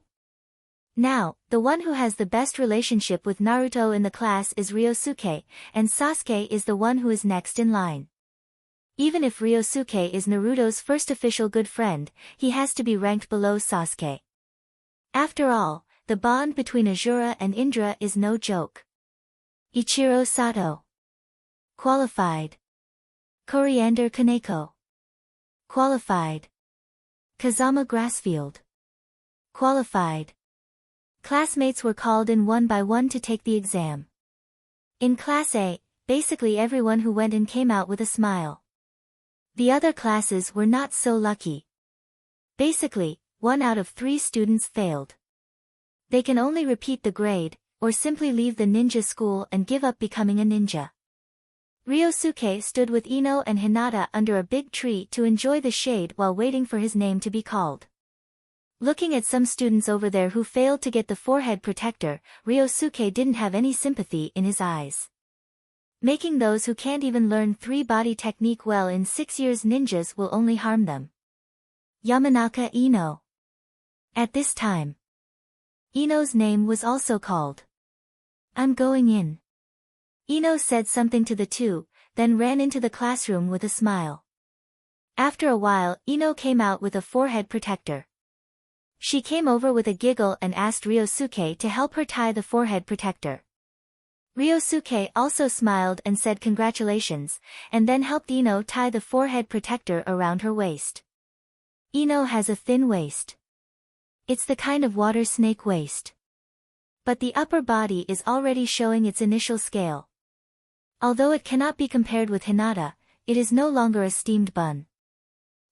Now, the one who has the best relationship with Naruto in the class is Ryosuke, and Sasuke is the one who is next in line. Even if Ryosuke is Naruto's first official good friend, he has to be ranked below Sasuke. After all, the bond between Azura and Indra is no joke. Ichiro Sato. Qualified. Coriander Kaneko. Qualified. Kazama Grassfield. Qualified. Classmates were called in one by one to take the exam. In Class A, basically everyone who went in came out with a smile. The other classes were not so lucky. Basically, 1 out of 3 students failed. They can only repeat the grade, or simply leave the ninja school and give up becoming a ninja. Ryosuke stood with Ino and Hinata under a big tree to enjoy the shade while waiting for his name to be called. Looking at some students over there who failed to get the forehead protector, Ryosuke didn't have any sympathy in his eyes. Making those who can't even learn 3-body technique well in 6 years ninjas will only harm them. Yamanaka Ino. At this time, Ino's name was also called. I'm going in. Ino said something to the two, then ran into the classroom with a smile. After a while, Ino came out with a forehead protector. She came over with a giggle and asked Ryosuke to help her tie the forehead protector. Ryosuke also smiled and said congratulations, and then helped Ino tie the forehead protector around her waist. Ino has a thin waist. It's the kind of water snake waist. But the upper body is already showing its initial scale. Although it cannot be compared with Hinata, it is no longer a steamed bun.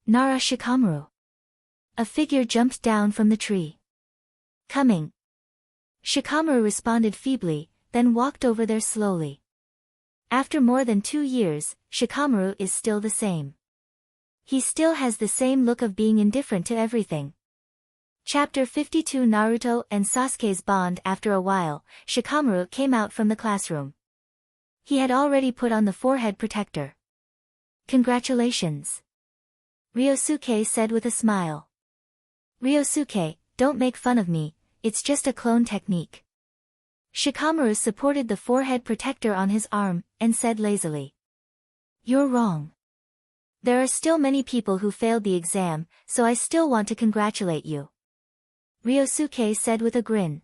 Nara Shikamaru. A figure jumped down from the tree. Coming. Shikamaru responded feebly, then walked over there slowly. After more than 2 years, Shikamaru is still the same. He still has the same look of being indifferent to everything. Chapter 52 Naruto and Sasuke's bond. After a while, Shikamaru came out from the classroom. He had already put on the forehead protector. Congratulations. Ryosuke said with a smile. Ryosuke, don't make fun of me, it's just a clone technique. Shikamaru supported the forehead protector on his arm, and said lazily. You're wrong. There are still many people who failed the exam, so I still want to congratulate you. Ryosuke said with a grin.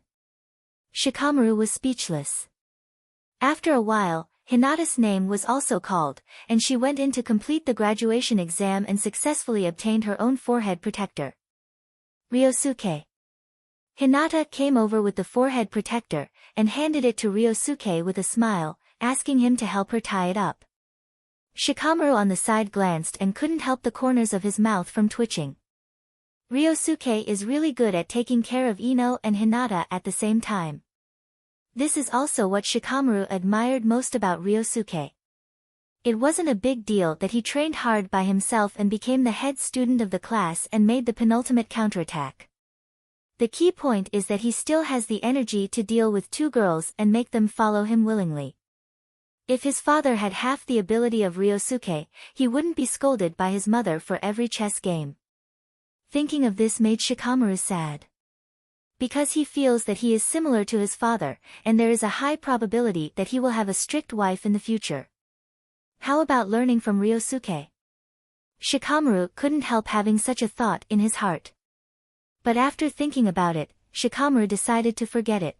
Shikamaru was speechless. After a while, Hinata's name was also called, and she went in to complete the graduation exam and successfully obtained her own forehead protector. Ryosuke. Hinata came over with the forehead protector, and handed it to Ryosuke with a smile, asking him to help her tie it up. Shikamaru on the side glanced and couldn't help the corners of his mouth from twitching. Ryosuke is really good at taking care of Ino and Hinata at the same time. This is also what Shikamaru admired most about Ryosuke. It wasn't a big deal that he trained hard by himself and became the head student of the class and made the penultimate counterattack. The key point is that he still has the energy to deal with 2 girls and make them follow him willingly. If his father had half the ability of Ryosuke, he wouldn't be scolded by his mother for every chess game. Thinking of this made Shikamaru sad. Because he feels that he is similar to his father, and there is a high probability that he will have a strict wife in the future. How about learning from Ryosuke? Shikamaru couldn't help having such a thought in his heart. But after thinking about it, Shikamaru decided to forget it.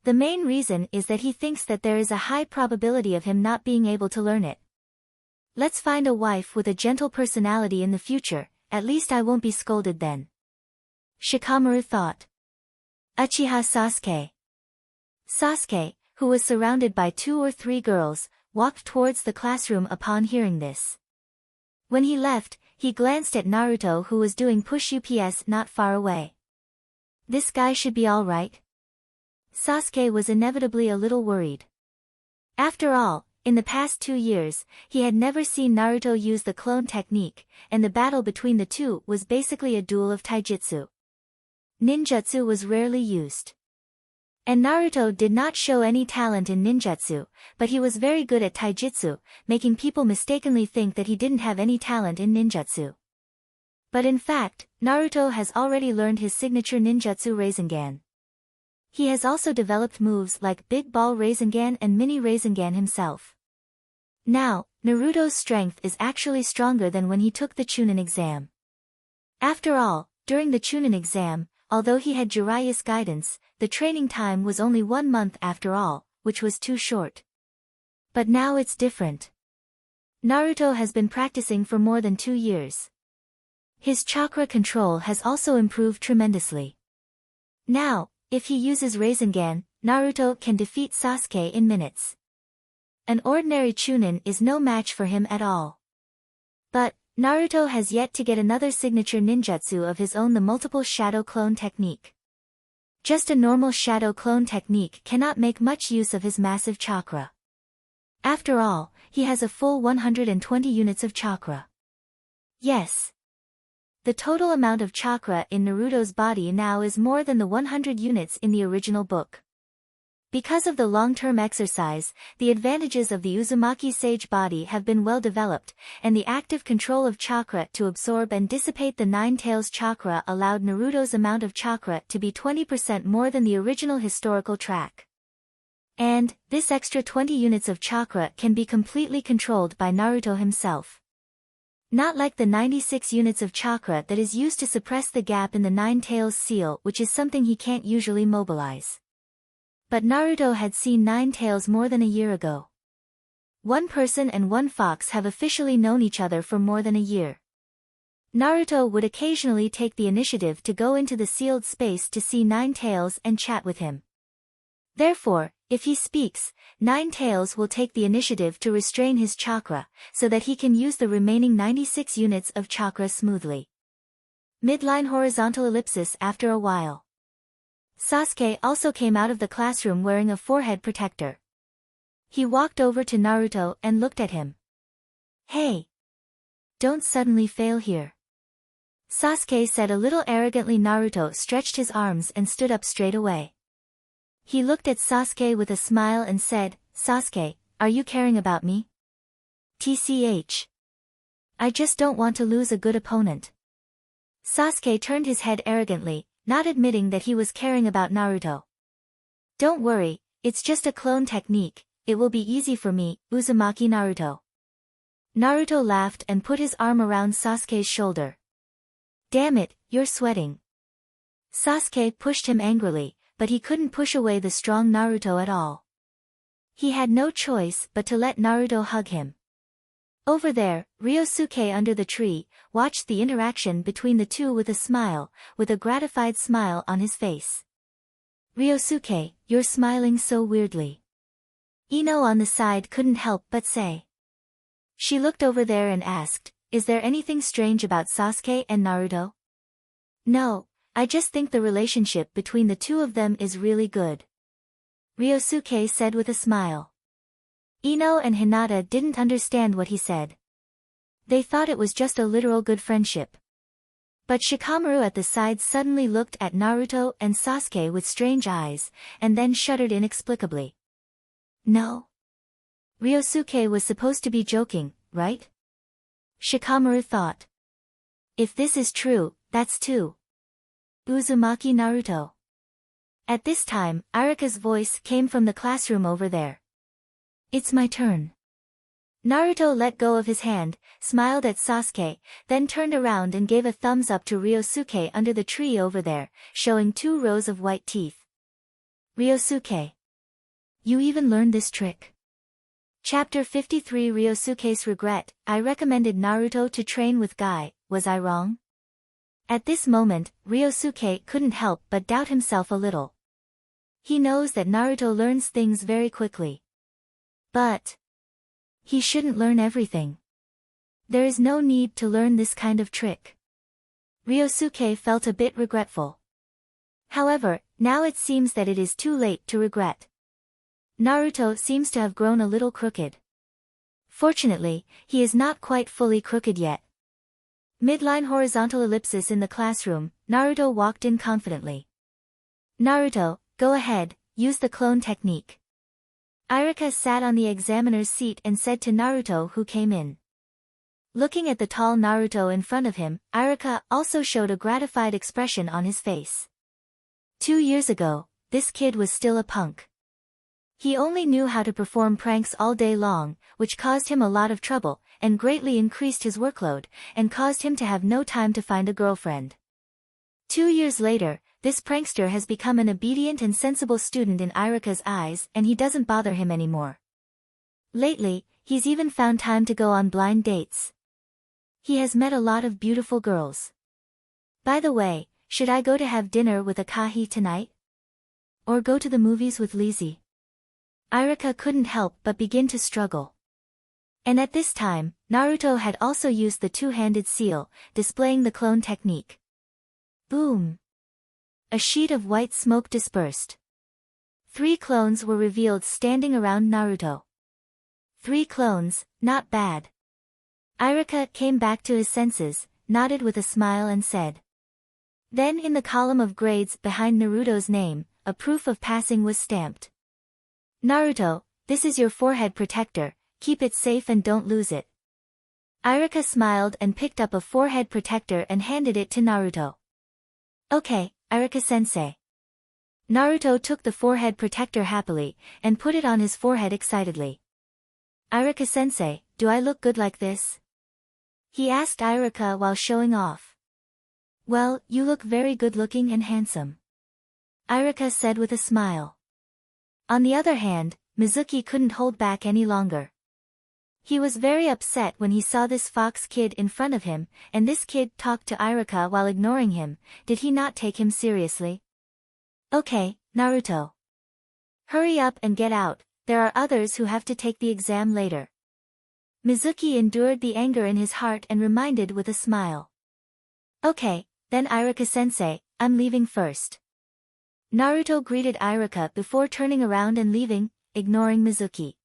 The main reason is that he thinks that there is a high probability of him not being able to learn it. Let's find a wife with a gentle personality in the future, at least I won't be scolded then. Shikamaru thought. Uchiha Sasuke. Sasuke, who was surrounded by 2 or 3 girls, walked towards the classroom upon hearing this. When he left, he glanced at Naruto who was doing push-ups not far away. This guy should be alright. Sasuke was inevitably a little worried. After all, in the past 2 years, he had never seen Naruto use the clone technique, and the battle between the two was basically a duel of taijutsu. Ninjutsu was rarely used. And Naruto did not show any talent in ninjutsu, but he was very good at taijutsu, making people mistakenly think that he didn't have any talent in ninjutsu. But in fact, Naruto has already learned his signature ninjutsu Rasengan. He has also developed moves like Big Ball Rasengan and Mini Rasengan himself. Now, Naruto's strength is actually stronger than when he took the Chunin exam. After all, during the Chunin exam, although he had Jiraiya's guidance, the training time was only 1 month after all, which was too short. But now it's different. Naruto has been practicing for more than 2 years. His chakra control has also improved tremendously. Now, if he uses Rasengan, Naruto can defeat Sasuke in minutes. An ordinary Chunin is no match for him at all. But, Naruto has yet to get another signature ninjutsu of his own, the multiple shadow clone technique. Just a normal shadow clone technique cannot make much use of his massive chakra. After all, he has a full 120 units of chakra. Yes. The total amount of chakra in Naruto's body now is more than the 100 units in the original book. Because of the long-term exercise, the advantages of the Uzumaki Sage body have been well developed, and the active control of chakra to absorb and dissipate the Nine Tails chakra allowed Naruto's amount of chakra to be 20% more than the original historical track. And, this extra 20 units of chakra can be completely controlled by Naruto himself. Not like the 96 units of chakra that is used to suppress the gap in the Nine Tails seal, which is something he can't usually mobilize. But Naruto had seen Nine Tails more than a year ago. One person and one fox have officially known each other for more than a year. Naruto would occasionally take the initiative to go into the sealed space to see Nine Tails and chat with him. Therefore, if he speaks, Nine Tails will take the initiative to restrain his chakra, so that he can use the remaining 96 units of chakra smoothly. Midline horizontal ellipsis. After a while, Sasuke also came out of the classroom wearing a forehead protector. He walked over to Naruto and looked at him. Hey! Don't suddenly fail here. Sasuke said a little arrogantly. Naruto stretched his arms and stood up straight away. He looked at Sasuke with a smile and said, Sasuke, are you caring about me? TCH. I just don't want to lose a good opponent. Sasuke turned his head arrogantly, not admitting that he was caring about Naruto. Don't worry, it's just a clone technique, it will be easy for me, Uzumaki Naruto. Naruto laughed and put his arm around Sasuke's shoulder. Damn it, you're sweating. Sasuke pushed him angrily, but he couldn't push away the strong Naruto at all. He had no choice but to let Naruto hug him. Over there, Ryosuke under the tree, watched the interaction between the two with a smile, with a gratified smile on his face. Ryosuke, you're smiling so weirdly. Ino on the side couldn't help but say. She looked over there and asked, is there anything strange about Sasuke and Naruto? No, I just think the relationship between the two of them is really good. Ryosuke said with a smile. Ino and Hinata didn't understand what he said. They thought it was just a literal good friendship. But Shikamaru at the side suddenly looked at Naruto and Sasuke with strange eyes, and then shuddered inexplicably. No. Ryosuke was supposed to be joking, right? Shikamaru thought. If this is true, that's two. Uzumaki Naruto. At this time, Arika's voice came from the classroom over there. It's my turn. Naruto let go of his hand, smiled at Sasuke, then turned around and gave a thumbs up to Ryosuke under the tree over there, showing 2 rows of white teeth. Ryosuke. You even learned this trick? Chapter 53 Ryosuke's regret. I recommended Naruto to train with Guy, was I wrong? At this moment, Ryosuke couldn't help but doubt himself a little. He knows that Naruto learns things very quickly. But he shouldn't learn everything. There is no need to learn this kind of trick. Ryosuke felt a bit regretful. However, now it seems that it is too late to regret. Naruto seems to have grown a little crooked. Fortunately, he is not quite fully crooked yet. Midline horizontal ellipsis in the classroom, Naruto walked in confidently. Naruto, go ahead, use the clone technique. Iruka sat on the examiner's seat and said to Naruto who came in. Looking at the tall Naruto in front of him, Iruka also showed a gratified expression on his face. 2 years ago, this kid was still a punk. He only knew how to perform pranks all day long, which caused him a lot of trouble, and greatly increased his workload, and caused him to have no time to find a girlfriend. 2 years later, this prankster has become an obedient and sensible student in Iruka's eyes and he doesn't bother him anymore. Lately, he's even found time to go on blind dates. He has met a lot of beautiful girls. By the way, should I go to have dinner with Akahi tonight? Or go to the movies with Lizzie? Iruka couldn't help but begin to struggle. And at this time, Naruto had also used the two-handed seal, displaying the clone technique. Boom! A sheet of white smoke dispersed. 3 clones were revealed standing around Naruto. 3 clones, not bad. Iruka came back to his senses, nodded with a smile and said. Then in the column of grades behind Naruto's name, a proof of passing was stamped. Naruto, this is your forehead protector, keep it safe and don't lose it. Iruka smiled and picked up a forehead protector and handed it to Naruto. Okay, Iruka-sensei. Naruto took the forehead protector happily, and put it on his forehead excitedly. Iruka-sensei, do I look good like this? He asked Iruka while showing off. Well, you look very good-looking and handsome. Iruka said with a smile. On the other hand, Mizuki couldn't hold back any longer. He was very upset when he saw this fox kid in front of him, and this kid talked to Iruka while ignoring him. Did he not take him seriously? Okay, Naruto. Hurry up and get out, there are others who have to take the exam later. Mizuki endured the anger in his heart and reminded with a smile. Okay, then Iruka-sensei, I'm leaving first. Naruto greeted Iruka before turning around and leaving, ignoring Mizuki.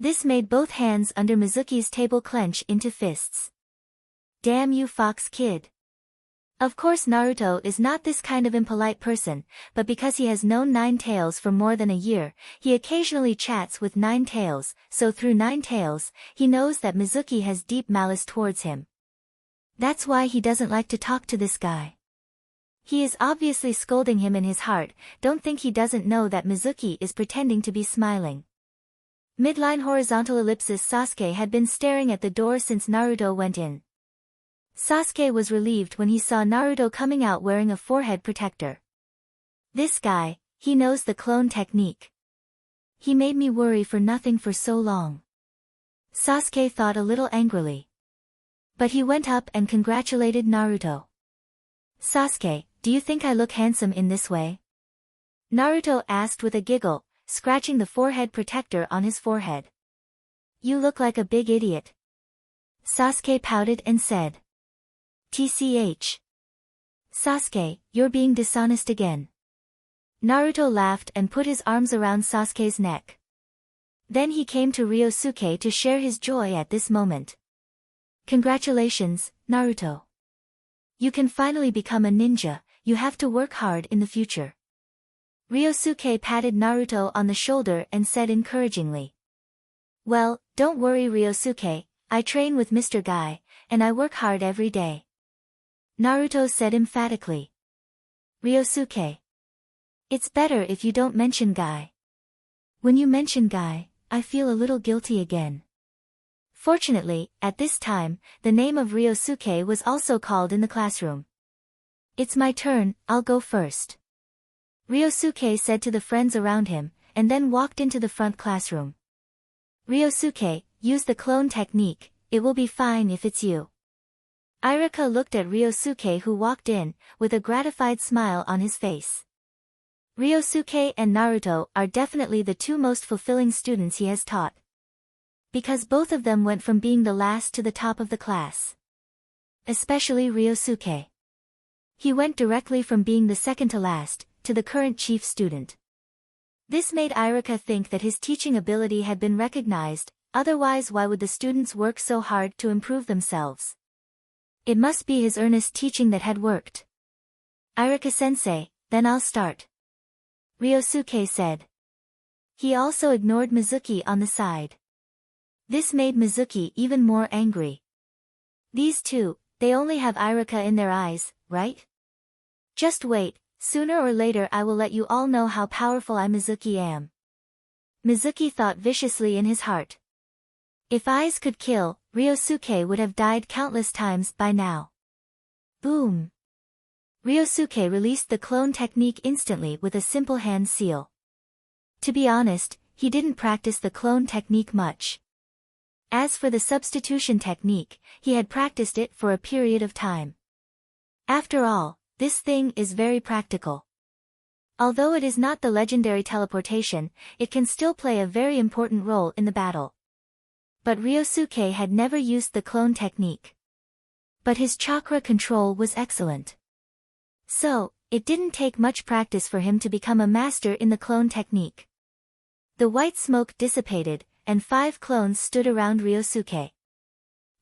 This made both hands under Mizuki's table clench into fists. Damn you fox kid. Of course Naruto is not this kind of impolite person, but because he has known Nine Tails for more than a year, he occasionally chats with Nine Tails, so through Nine Tails, he knows that Mizuki has deep malice towards him. That's why he doesn't like to talk to this guy. He is obviously scolding him in his heart, don't think he doesn't know that Mizuki is pretending to be smiling. Midline horizontal ellipsis Sasuke had been staring at the door since Naruto went in. Sasuke was relieved when he saw Naruto coming out wearing a forehead protector. This guy, he knows the clone technique. He made me worry for nothing for so long. Sasuke thought a little angrily. But he went up and congratulated Naruto. Sasuke, do you think I look handsome in this way? Naruto asked with a giggle, scratching the forehead protector on his forehead. You look like a big idiot. Sasuke pouted and said. TCH. Sasuke, you're being dishonest again. Naruto laughed and put his arms around Sasuke's neck. Then he came to Ryosuke to share his joy at this moment. Congratulations, Naruto. You can finally become a ninja, you have to work hard in the future. Ryosuke patted Naruto on the shoulder and said encouragingly. Well, don't worry Ryosuke, I train with Mr. Guy, and I work hard every day. Naruto said emphatically. Ryosuke. It's better if you don't mention Guy. When you mention Guy, I feel a little guilty again. Fortunately, at this time, the name of Ryosuke was also called in the classroom. It's my turn, I'll go first. Ryosuke said to the friends around him, and then walked into the front classroom. Ryosuke, use the clone technique, it will be fine if it's you. Iruka looked at Ryosuke who walked in, with a gratified smile on his face. Ryosuke and Naruto are definitely the two most fulfilling students he has taught. Because both of them went from being the last to the top of the class. Especially Ryosuke. He went directly from being the second to last, to the current chief student. This made Iruka think that his teaching ability had been recognized, otherwise why would the students work so hard to improve themselves? It must be his earnest teaching that had worked. Iruka-sensei, then I'll start. Ryosuke said. He also ignored Mizuki on the side. This made Mizuki even more angry. These two, they only have Iruka in their eyes, right? Just wait, sooner or later I will let you all know how powerful I Mizuki am. Mizuki thought viciously in his heart. If eyes could kill, Ryosuke would have died countless times by now. Boom! Ryosuke released the clone technique instantly with a simple hand seal. To be honest, he didn't practice the clone technique much. As for the substitution technique, he had practiced it for a period of time. After all, this thing is very practical. Although it is not the legendary teleportation, it can still play a very important role in the battle. But Ryosuke had never used the clone technique. But his chakra control was excellent. So, it didn't take much practice for him to become a master in the clone technique. The white smoke dissipated, and 5 clones stood around Ryosuke.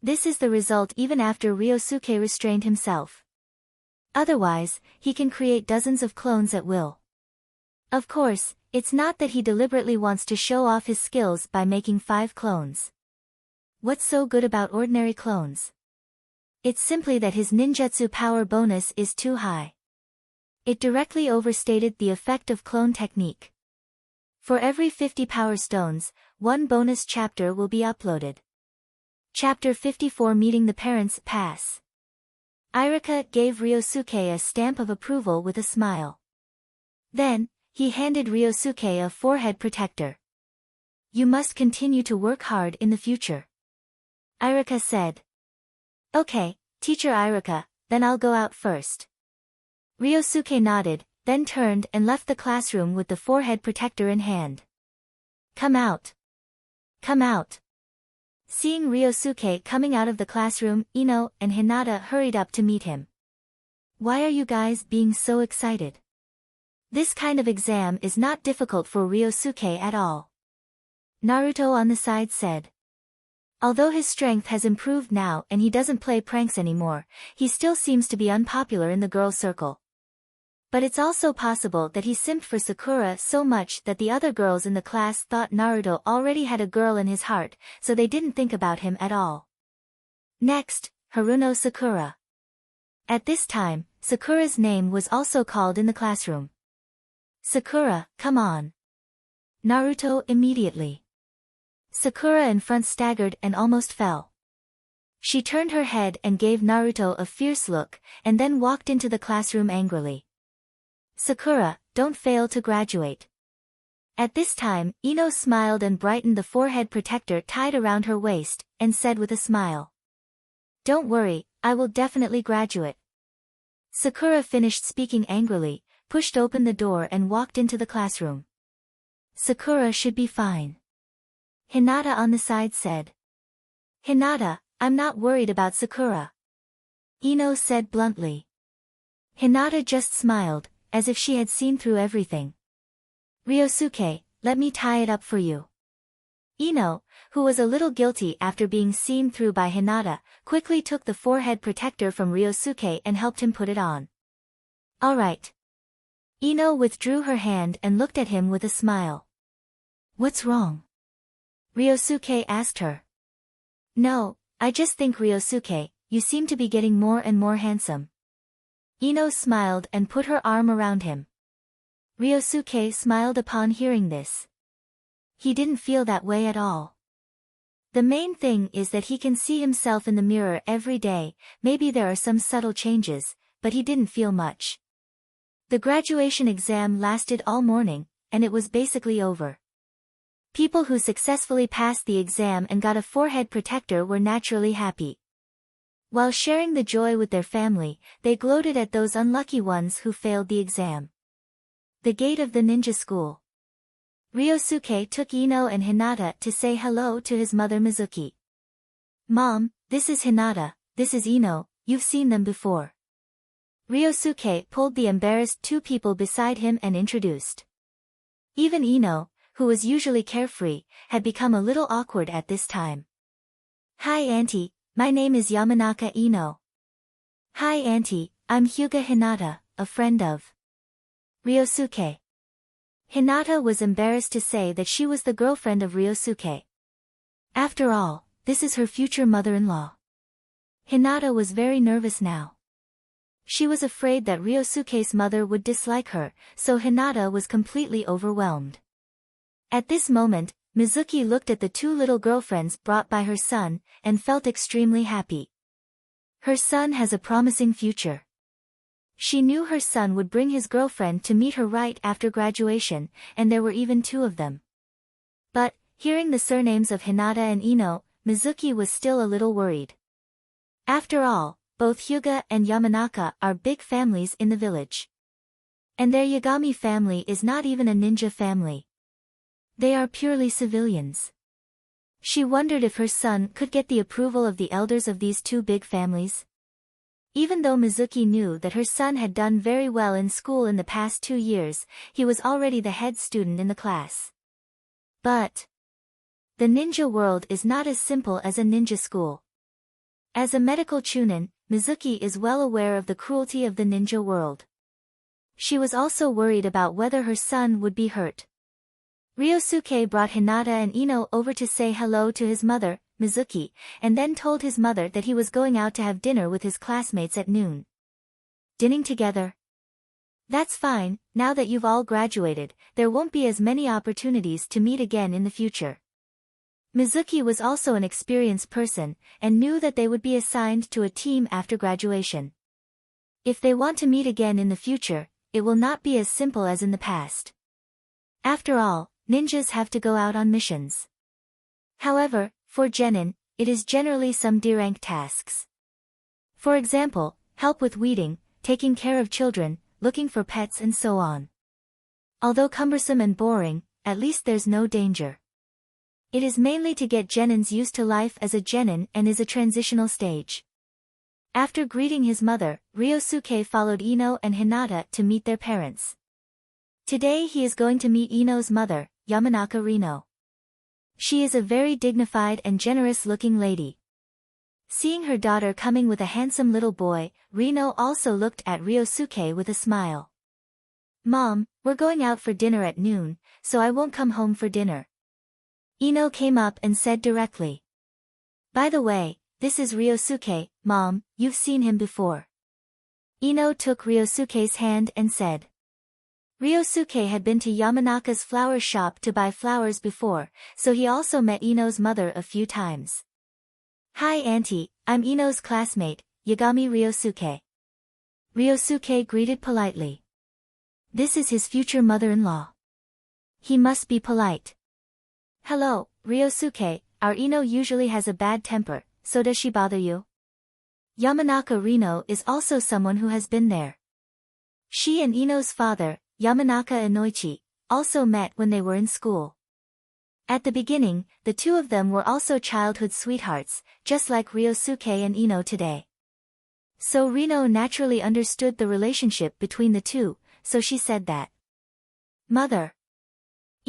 This is the result even after Ryosuke restrained himself. Otherwise, he can create dozens of clones at will. Of course, it's not that he deliberately wants to show off his skills by making 5 clones. What's so good about ordinary clones? It's simply that his ninjutsu power bonus is too high. It directly overstated the effect of clone technique. For every 50 power stones, 1 bonus chapter will be uploaded. Chapter 54 Meeting the Parents Pass. Iruka gave Ryosuke a stamp of approval with a smile. Then, he handed Ryosuke a forehead protector. You must continue to work hard in the future. Iruka said. Okay, Teacher Iruka, then I'll go out first. Ryosuke nodded, then turned and left the classroom with the forehead protector in hand. Come out. Come out. Seeing Ryosuke coming out of the classroom, Ino and Hinata hurried up to meet him. Why are you guys being so excited? This kind of exam is not difficult for Ryosuke at all. Naruto on the side said. Although his strength has improved now and he doesn't play pranks anymore, he still seems to be unpopular in the girl circle. But it's also possible that he simped for Sakura so much that the other girls in the class thought Naruto already had a girl in his heart, so they didn't think about him at all. Next, Haruno Sakura. At this time, Sakura's name was also called in the classroom. Sakura, come on. Naruto immediately. Sakura in front staggered and almost fell. She turned her head and gave Naruto a fierce look, and then walked into the classroom angrily. Sakura, don't fail to graduate. At this time, Ino smiled and brightened the forehead protector tied around her waist, and said with a smile. Don't worry, I will definitely graduate. Sakura finished speaking angrily, pushed open the door and walked into the classroom. Sakura should be fine. Hinata on the side said. Hinata, I'm not worried about Sakura. Ino said bluntly. Hinata just smiled, as if she had seen through everything. Ryosuke, let me tie it up for you. Ino, who was a little guilty after being seen through by Hinata, quickly took the forehead protector from Ryosuke and helped him put it on. Alright. Ino withdrew her hand and looked at him with a smile. What's wrong? Ryosuke asked her. No, I just think Ryosuke, you seem to be getting more and more handsome. Ino smiled and put her arm around him. Ryosuke smiled upon hearing this. He didn't feel that way at all. The main thing is that he can see himself in the mirror every day. Maybe there are some subtle changes, but he didn't feel much. The graduation exam lasted all morning, and it was basically over. People who successfully passed the exam and got a forehead protector were naturally happy. While sharing the joy with their family, they gloated at those unlucky ones who failed the exam. The gate of the ninja school. Ryosuke took Ino and Hinata to say hello to his mother Mizuki. "Mom, this is Hinata, this is Ino, you've seen them before." Ryosuke pulled the embarrassed two people beside him and introduced. Even Ino, who was usually carefree, had become a little awkward at this time. "Hi Auntie, my name is Yamanaka Ino." "Hi Auntie, I'm Hyuga Hinata, a friend of Ryosuke." Hinata was embarrassed to say that she was the girlfriend of Ryosuke. After all, this is her future mother-in-law. Hinata was very nervous now. She was afraid that Ryosuke's mother would dislike her, so Hinata was completely overwhelmed. At this moment, Mizuki looked at the two little girlfriends brought by her son, and felt extremely happy. Her son has a promising future. She knew her son would bring his girlfriend to meet her right after graduation, and there were even two of them. But, hearing the surnames of Hinata and Ino, Mizuki was still a little worried. After all, both Hyuga and Yamanaka are big families in the village. And their Yagami family is not even a ninja family. They are purely civilians. She wondered if her son could get the approval of the elders of these two big families. Even though Mizuki knew that her son had done very well in school in the past 2 years, he was already the head student in the class. But the ninja world is not as simple as a ninja school. As a medical chunin, Mizuki is well aware of the cruelty of the ninja world. She was also worried about whether her son would be hurt. Ryosuke brought Hinata and Ino over to say hello to his mother, Mizuki, and then told his mother that he was going out to have dinner with his classmates at noon. Dinning together? That's fine, now that you've all graduated, there won't be as many opportunities to meet again in the future. Mizuki was also an experienced person, and knew that they would be assigned to a team after graduation. If they want to meet again in the future, it will not be as simple as in the past. After all, ninjas have to go out on missions. However, for genin, it is generally some D-rank tasks. For example, help with weeding, taking care of children, looking for pets and so on. Although cumbersome and boring, at least there's no danger. It is mainly to get genins used to life as a genin and is a transitional stage. After greeting his mother, Ryosuke followed Ino and Hinata to meet their parents. Today he is going to meet Ino's mother, Yamanaka Rino. She is a very dignified and generous-looking lady. Seeing her daughter coming with a handsome little boy, Rino also looked at Ryosuke with a smile. "Mom, we're going out for dinner at noon, so I won't come home for dinner." Ino came up and said directly. "By the way, this is Ryosuke, Mom, you've seen him before." Ino took Ryosuke's hand and said. Ryosuke had been to Yamanaka's flower shop to buy flowers before, so he also met Ino's mother a few times. "Hi Auntie, I'm Ino's classmate, Yagami Ryosuke." Ryosuke greeted politely. This is his future mother-in-law. He must be polite. "Hello, Ryosuke, our Ino usually has a bad temper, so does she bother you?" Yamanaka Rino is also someone who has been there. She and Ino's father, Yamanaka Inoichi, also met when they were in school. At the beginning, the two of them were also childhood sweethearts, just like Ryosuke and Ino today. So Rino naturally understood the relationship between the two, so she said that. "Mother."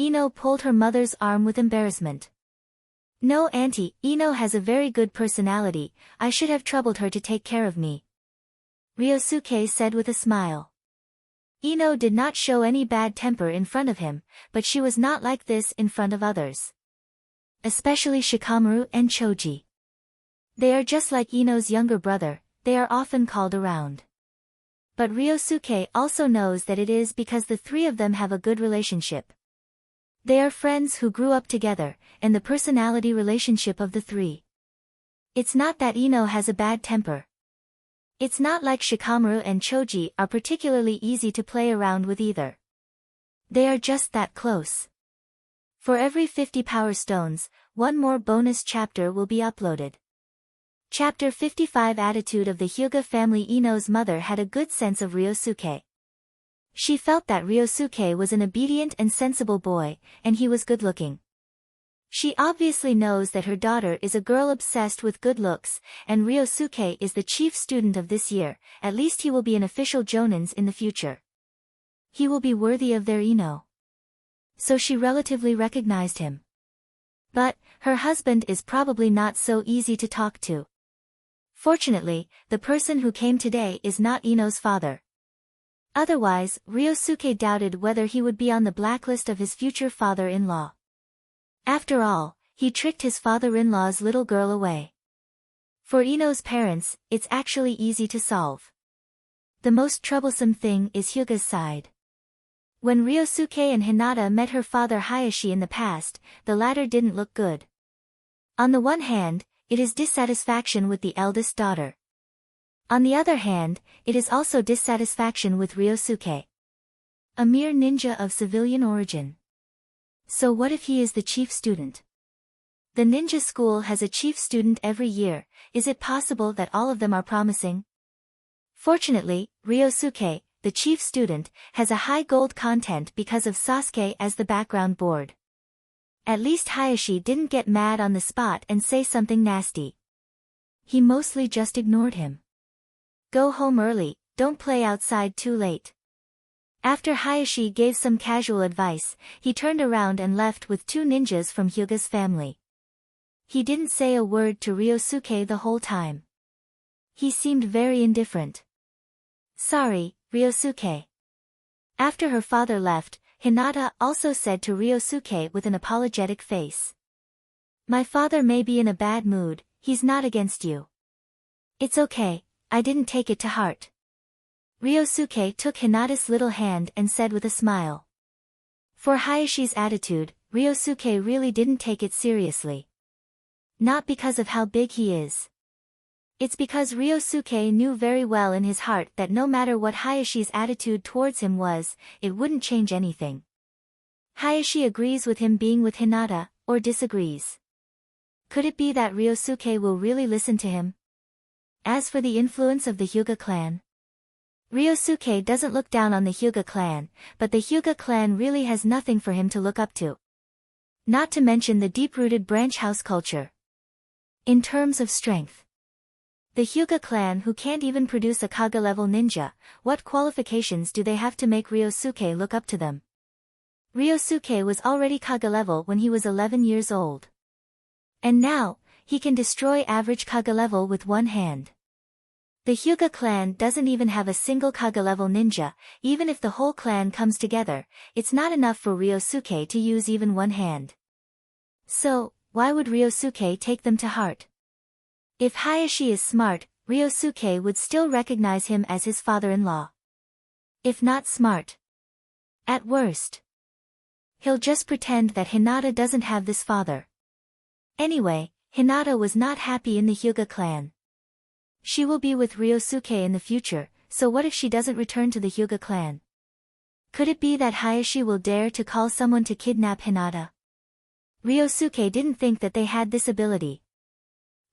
Ino pulled her mother's arm with embarrassment. "No Auntie, Ino has a very good personality, I should have troubled her to take care of me," Ryosuke said with a smile. Ino did not show any bad temper in front of him, but she was not like this in front of others. Especially Shikamaru and Choji. They are just like Ino's younger brother, they are often called around. But Ryosuke also knows that it is because the three of them have a good relationship. They are friends who grew up together, and the personality relationship of the three. It's not that Ino has a bad temper. It's not like Shikamaru and Choji are particularly easy to play around with either. They are just that close. For every 50 power stones, one more bonus chapter will be uploaded. Chapter 55 Attitude of the Hyuga family. Ino's mother had a good sense of Ryosuke. She felt that Ryosuke was an obedient and sensible boy, and he was good-looking. She obviously knows that her daughter is a girl obsessed with good looks, and Ryosuke is the chief student of this year. At least he will be an official Jonins in the future. He will be worthy of their Ino. So she relatively recognized him. But, her husband is probably not so easy to talk to. Fortunately, the person who came today is not Ino's father. Otherwise, Ryosuke doubted whether he would be on the blacklist of his future father-in-law. After all, he tricked his father-in-law's little girl away. For Ino's parents, it's actually easy to solve. The most troublesome thing is Hyuga's side. When Ryosuke and Hinata met her father Hayashi in the past, the latter didn't look good. On the one hand, it is dissatisfaction with the eldest daughter. On the other hand, it is also dissatisfaction with Ryosuke. A mere ninja of civilian origin. So what if he is the chief student? The ninja school has a chief student every year. Is it possible that all of them are promising? Fortunately, Ryosuke, the chief student, has a high gold content because of Sasuke as the background board. At least Hayashi didn't get mad on the spot and say something nasty. He mostly just ignored him. Go home early, don't play outside too late. After Hayashi gave some casual advice, he turned around and left with 2 ninjas from Hyuga's family. He didn't say a word to Ryosuke the whole time. He seemed very indifferent. Sorry, Ryosuke. After her father left, Hinata also said to Ryosuke with an apologetic face. My father may be in a bad mood, he's not against you. It's okay, I didn't take it to heart. Ryosuke took Hinata's little hand and said with a smile. For Hayashi's attitude, Ryosuke really didn't take it seriously. Not because of how big he is. It's because Ryosuke knew very well in his heart that no matter what Hayashi's attitude towards him was, it wouldn't change anything. Hayashi agrees with him being with Hinata, or disagrees. Could it be that Ryosuke will really listen to him? As for the influence of the Hyuga clan, Ryosuke doesn't look down on the Hyuga clan, but the Hyuga clan really has nothing for him to look up to. Not to mention the deep-rooted branch house culture. In terms of strength, the Hyuga clan who can't even produce a Kage-level ninja, what qualifications do they have to make Ryosuke look up to them? Ryosuke was already Kage-level when he was 11 years old. And now, he can destroy average Kage-level with one hand. The Hyuga clan doesn't even have a single Kage-level ninja. Even if the whole clan comes together, it's not enough for Ryosuke to use even one hand. So, why would Ryosuke take them to heart? If Hayashi is smart, Ryosuke would still recognize him as his father-in-law. If not smart, at worst, he'll just pretend that Hinata doesn't have this father. Anyway, Hinata was not happy in the Hyuga clan. She will be with Ryosuke in the future, so what if she doesn't return to the Hyuga clan? Could it be that Hayashi will dare to call someone to kidnap Hinata? Ryosuke didn't think that they had this ability.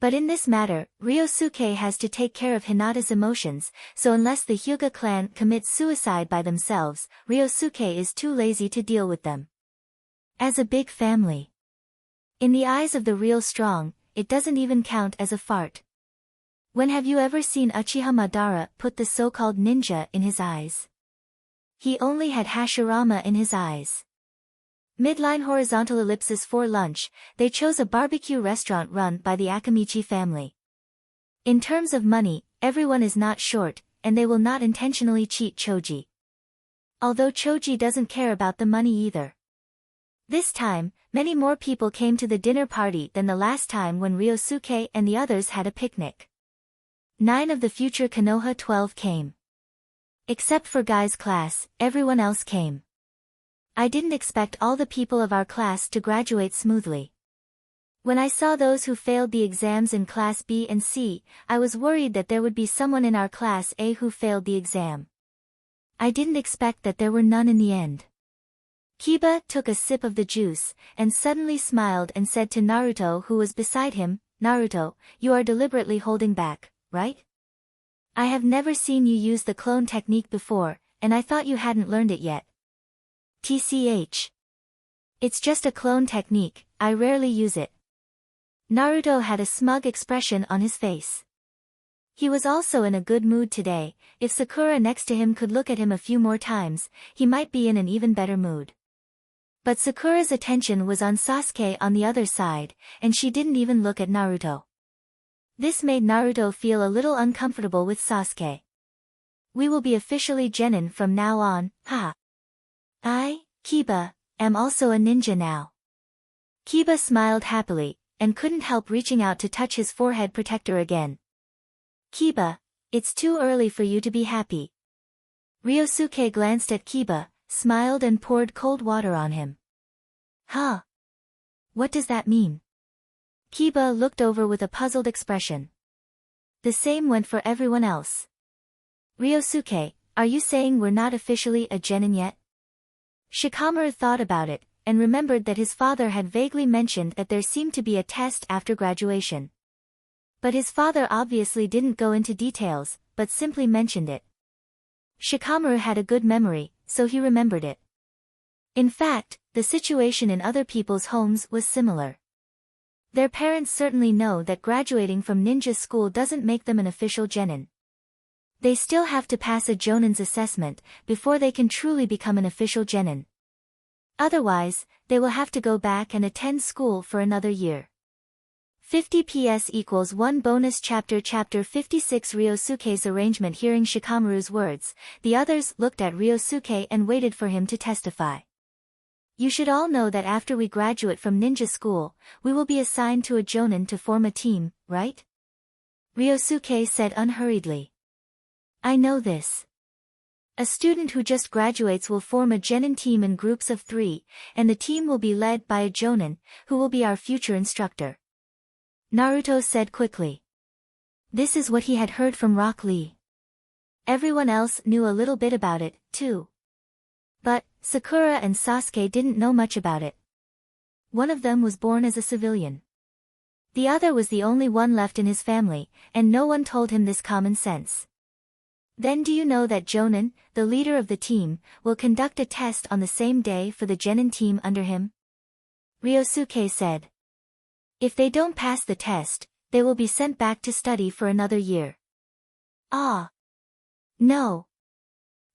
But in this matter, Ryosuke has to take care of Hinata's emotions, so unless the Hyuga clan commits suicide by themselves, Ryosuke is too lazy to deal with them. As a big family, in the eyes of the real strong, it doesn't even count as a fart. When have you ever seen Uchiha Madara put the so-called ninja in his eyes? He only had Hashirama in his eyes. Midline horizontal ellipsis for lunch, they chose a barbecue restaurant run by the Akamichi family. In terms of money, everyone is not short, and they will not intentionally cheat Choji. Although Choji doesn't care about the money either. This time, many more people came to the dinner party than the last time when Ryosuke and the others had a picnic. 9 of the future Konoha 12 came. Except for Guy's class, everyone else came. I didn't expect all the people of our class to graduate smoothly. When I saw those who failed the exams in Class B and C, I was worried that there would be someone in our Class A who failed the exam. I didn't expect that there were none in the end. Kiba took a sip of the juice, and suddenly smiled and said to Naruto who was beside him, "Naruto, you are deliberately holding back, right? I have never seen you use the clone technique before, and I thought you hadn't learned it yet." TCH. It's just a clone technique, I rarely use it. Naruto had a smug expression on his face. He was also in a good mood today. If Sakura next to him could look at him a few more times, he might be in an even better mood. But Sakura's attention was on Sasuke on the other side, and she didn't even look at Naruto. This made Naruto feel a little uncomfortable with Sasuke. "We will be officially genin from now on, ha. I, Kiba, am also a ninja now." Kiba smiled happily, and couldn't help reaching out to touch his forehead protector again. "Kiba, it's too early for you to be happy." Ryosuke glanced at Kiba, smiled and poured cold water on him. "Huh? What does that mean?" Kiba looked over with a puzzled expression. The same went for everyone else. "Ryosuke, are you saying we're not officially a genin yet?" Shikamaru thought about it, and remembered that his father had vaguely mentioned that there seemed to be a test after graduation. But his father obviously didn't go into details, but simply mentioned it. Shikamaru had a good memory, so he remembered it. In fact, the situation in other people's homes was similar. Their parents certainly know that graduating from ninja school doesn't make them an official genin. They still have to pass a jonin's assessment before they can truly become an official genin. Otherwise, they will have to go back and attend school for another year. 50 PS equals 1 bonus chapter. Chapter 56 Ryosuke's arrangement. Hearing Shikamaru's words, the others looked at Ryosuke and waited for him to testify. "You should all know that after we graduate from ninja school, we will be assigned to a jonin to form a team, right?" Ryosuke said unhurriedly. "I know this. A student who just graduates will form a genin team in groups of 3, and the team will be led by a jonin, who will be our future instructor," Naruto said quickly. This is what he had heard from Rock Lee. Everyone else knew a little bit about it, too. But Sakura and Sasuke didn't know much about it. One of them was born as a civilian. The other was the only one left in his family, and no one told him this common sense. Then do you know that Jonin, the leader of the team, will conduct a test on the same day for the genin team under him? Ryosuke said. If they don't pass the test, they will be sent back to study for another year. Ah. No.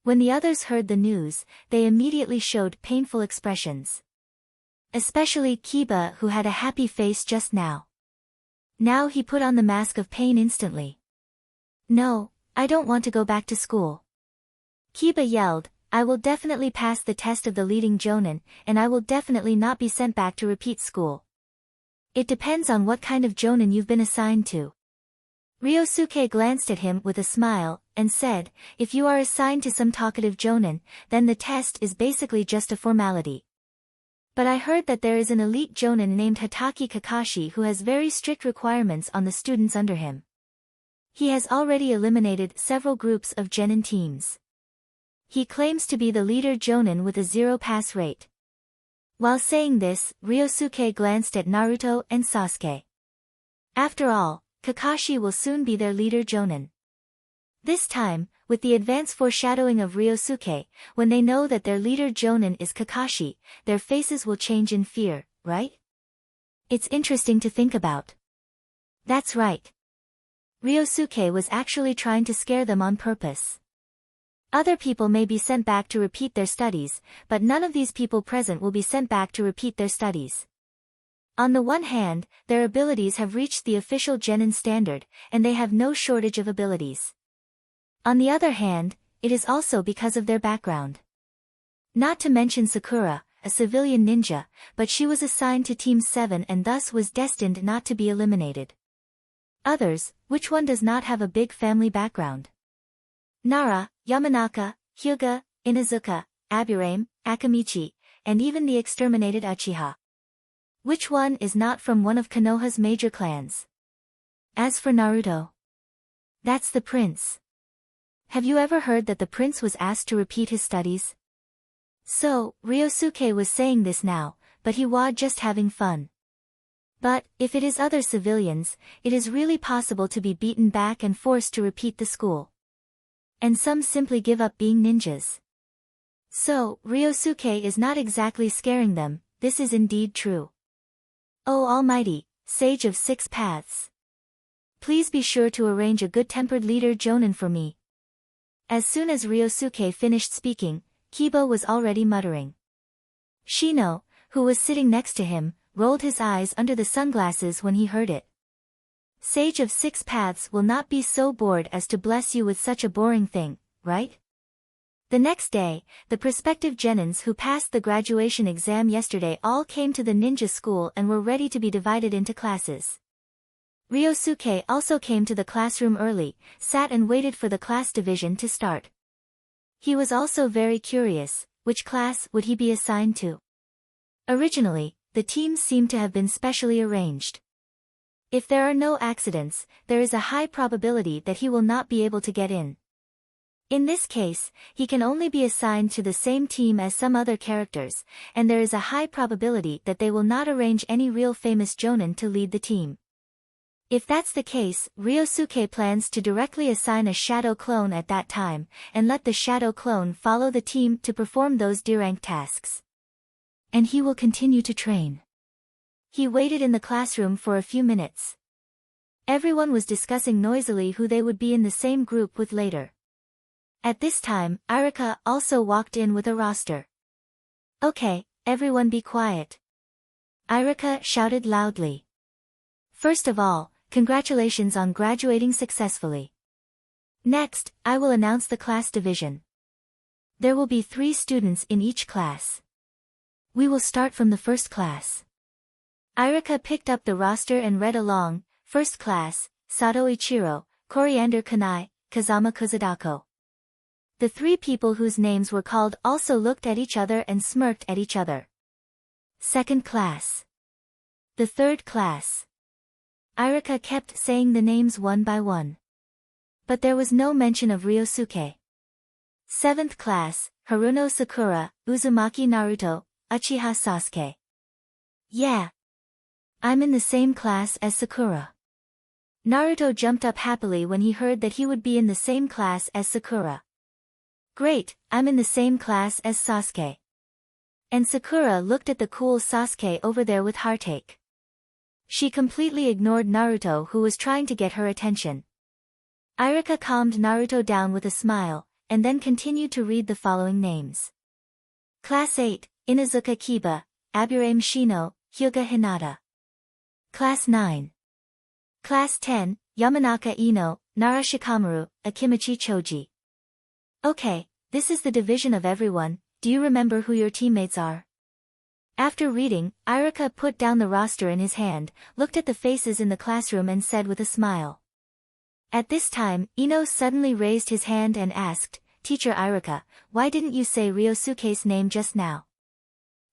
When the others heard the news, they immediately showed painful expressions. Especially Kiba, who had a happy face just now. Now he put on the mask of pain instantly. "No, I don't want to go back to school." Kiba yelled, "I will definitely pass the test of the leading jonin, and I will definitely not be sent back to repeat school." "It depends on what kind of jonin you've been assigned to." Ryosuke glanced at him with a smile, and said, "If you are assigned to some talkative jonin, then the test is basically just a formality. But I heard that there is an elite jonin named Hatake Kakashi who has very strict requirements on the students under him. He has already eliminated several groups of genin teams. He claims to be the leader jonin with a 0 pass rate." While saying this, Ryosuke glanced at Naruto and Sasuke. After all, Kakashi will soon be their leader jonin. This time, with the advance foreshadowing of Ryosuke, when they know that their leader jonin is Kakashi, their faces will change in fear, right? It's interesting to think about. That's right. Ryosuke was actually trying to scare them on purpose. Other people may be sent back to repeat their studies, but none of these people present will be sent back to repeat their studies. On the one hand, their abilities have reached the official genin standard, and they have no shortage of abilities. On the other hand, it is also because of their background. Not to mention Sakura, a civilian ninja, but she was assigned to Team 7 and thus was destined not to be eliminated. Others, which one does not have a big family background? Nara, Yamanaka, Hyuga, Inazuka, Aburame, Akamichi, and even the exterminated Uchiha. Which one is not from one of Konoha's major clans? As for Naruto, that's the prince. Have you ever heard that the prince was asked to repeat his studies? So, Ryosuke was saying this now, but he was just having fun. But, if it is other civilians, it is really possible to be beaten back and forced to repeat the school. And some simply give up being ninjas. So, Ryosuke is not exactly scaring them, this is indeed true. Oh Almighty, Sage of Six Paths. Please be sure to arrange a good-tempered leader Jonin for me. As soon as Ryosuke finished speaking, Kiba was already muttering. Shino, who was sitting next to him, rolled his eyes under the sunglasses when he heard it. Sage of Six Paths will not be so bored as to bless you with such a boring thing, right? The next day, the prospective genins who passed the graduation exam yesterday all came to the ninja school and were ready to be divided into classes. Ryosuke also came to the classroom early, sat and waited for the class division to start. He was also very curious, which class would he be assigned to? Originally, the teams seem to have been specially arranged. If there are no accidents, there is a high probability that he will not be able to get in. In this case, he can only be assigned to the same team as some other characters, and there is a high probability that they will not arrange any real famous jonin to lead the team. If that's the case, Ryosuke plans to directly assign a shadow clone at that time, and let the shadow clone follow the team to perform those D-rank tasks. And he will continue to train. He waited in the classroom for a few minutes. Everyone was discussing noisily who they would be in the same group with later. At this time, Irika also walked in with a roster. Okay, everyone be quiet. Irika shouted loudly. First of all, congratulations on graduating successfully. Next, I will announce the class division. There will be 3 students in each class. We will start from the first class. Irika picked up the roster and read along. First class, Sato Ichiro, Coriander Kanai, Kazama Kozadako. The 3 people whose names were called also looked at each other and smirked at each other. Second class. The third class. Irika kept saying the names one by one. But there was no mention of Ryosuke. Seventh class, Haruno Sakura, Uzumaki Naruto, Uchiha Sasuke. Yeah. I'm in the same class as Sakura. Naruto jumped up happily when he heard that he would be in the same class as Sakura. Great, I'm in the same class as Sasuke. And Sakura looked at the cool Sasuke over there with heartache. She completely ignored Naruto who was trying to get her attention. Irika calmed Naruto down with a smile, and then continued to read the following names. Class 8, Inuzuka Kiba, Aburame Shino, Hyuga Hinata. Class 9. Class 10, Yamanaka Ino, Nara Shikamaru, Akimichi Choji. Okay, this is the division of everyone, do you remember who your teammates are? After reading, Irika put down the roster in his hand, looked at the faces in the classroom and said with a smile. At this time, Ino suddenly raised his hand and asked, Teacher Irika, why didn't you say Ryosuke's name just now?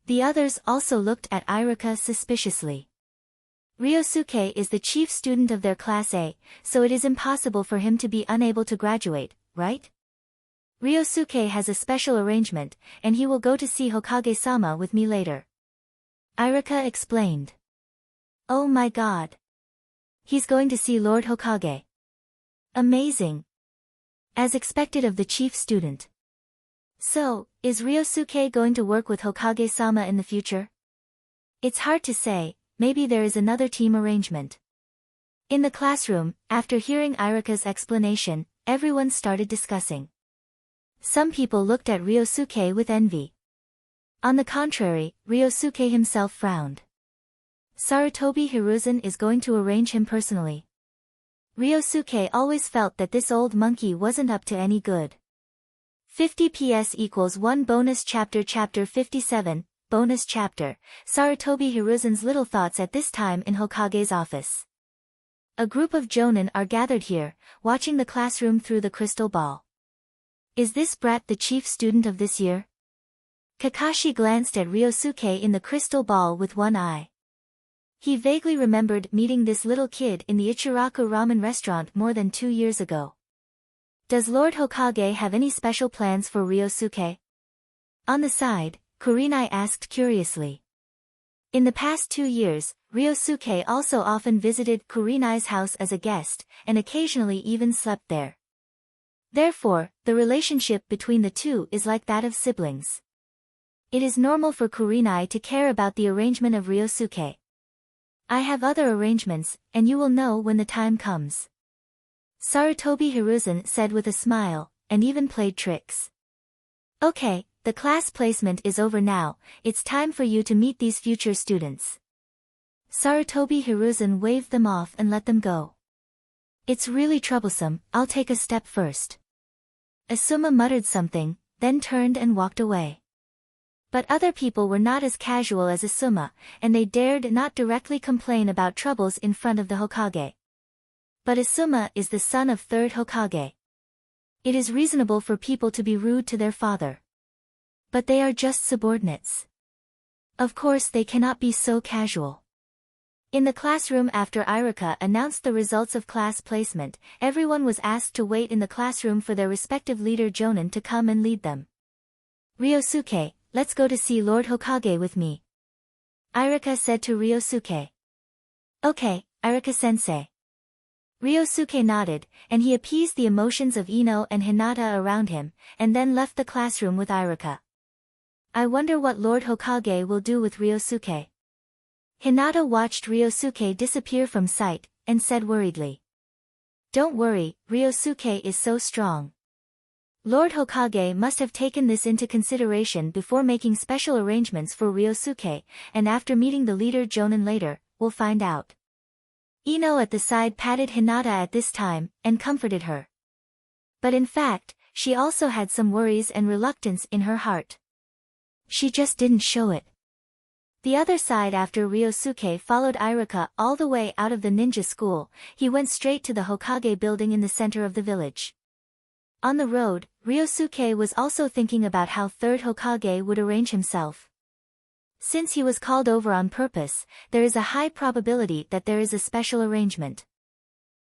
The others also looked at Irika suspiciously. Ryosuke is the chief student of their class A, so it is impossible for him to be unable to graduate, right? Ryosuke has a special arrangement, and he will go to see Hokage-sama with me later. Irika explained. Oh my god. He's going to see Lord Hokage. Amazing. As expected of the chief student. So, is Ryosuke going to work with Hokage-sama in the future? It's hard to say, maybe there is another team arrangement. In the classroom, after hearing Irika's explanation, everyone started discussing. Some people looked at Ryosuke with envy. On the contrary, Ryosuke himself frowned. Sarutobi Hiruzen is going to arrange him personally. Ryosuke always felt that this old monkey wasn't up to any good. 50 PS equals 1 bonus chapter. Chapter 57, bonus chapter, Sarutobi Hiruzen's little thoughts at this time in Hokage's office. A group of jonin are gathered here, watching the classroom through the crystal ball. Is this brat the chief student of this year? Kakashi glanced at Ryosuke in the crystal ball with one eye. He vaguely remembered meeting this little kid in the Ichiraku ramen restaurant more than 2 years ago. Does Lord Hokage have any special plans for Ryosuke? On the side, Kurenai asked curiously. In the past 2 years, Ryosuke also often visited Kurenai's house as a guest, and occasionally even slept there. Therefore, the relationship between the two is like that of siblings. It is normal for Kurenai to care about the arrangement of Ryosuke. I have other arrangements, and you will know when the time comes. Sarutobi Hiruzen said with a smile, and even played tricks. Okay, the class placement is over now, it's time for you to meet these future students. Sarutobi Hiruzen waved them off and let them go. It's really troublesome, I'll take a step first. Asuma muttered something, then turned and walked away. But other people were not as casual as Asuma, and they dared not directly complain about troubles in front of the Hokage. But Asuma is the son of Third Hokage. It is reasonable for people to be rude to their father. But they are just subordinates. Of course they cannot be so casual. In the classroom after Iruka announced the results of class placement, everyone was asked to wait in the classroom for their respective leader Jonin to come and lead them. Ryosuke, let's go to see Lord Hokage with me. Iruka said to Ryosuke. Okay, Iruka-sensei. Ryosuke nodded, and he appeased the emotions of Ino and Hinata around him, and then left the classroom with Iruka. I wonder what Lord Hokage will do with Ryosuke. Hinata watched Ryosuke disappear from sight, and said worriedly. Don't worry, Ryosuke is so strong. Lord Hokage must have taken this into consideration before making special arrangements for Ryosuke, and after meeting the leader Jonin later, we'll find out. Ino at the side patted Hinata at this time, and comforted her. But in fact, she also had some worries and reluctance in her heart. She just didn't show it. The other side after Ryosuke followed Iruka all the way out of the ninja school, he went straight to the Hokage building in the center of the village. On the road, Ryosuke was also thinking about how Third Hokage would arrange himself. Since he was called over on purpose, there is a high probability that there is a special arrangement.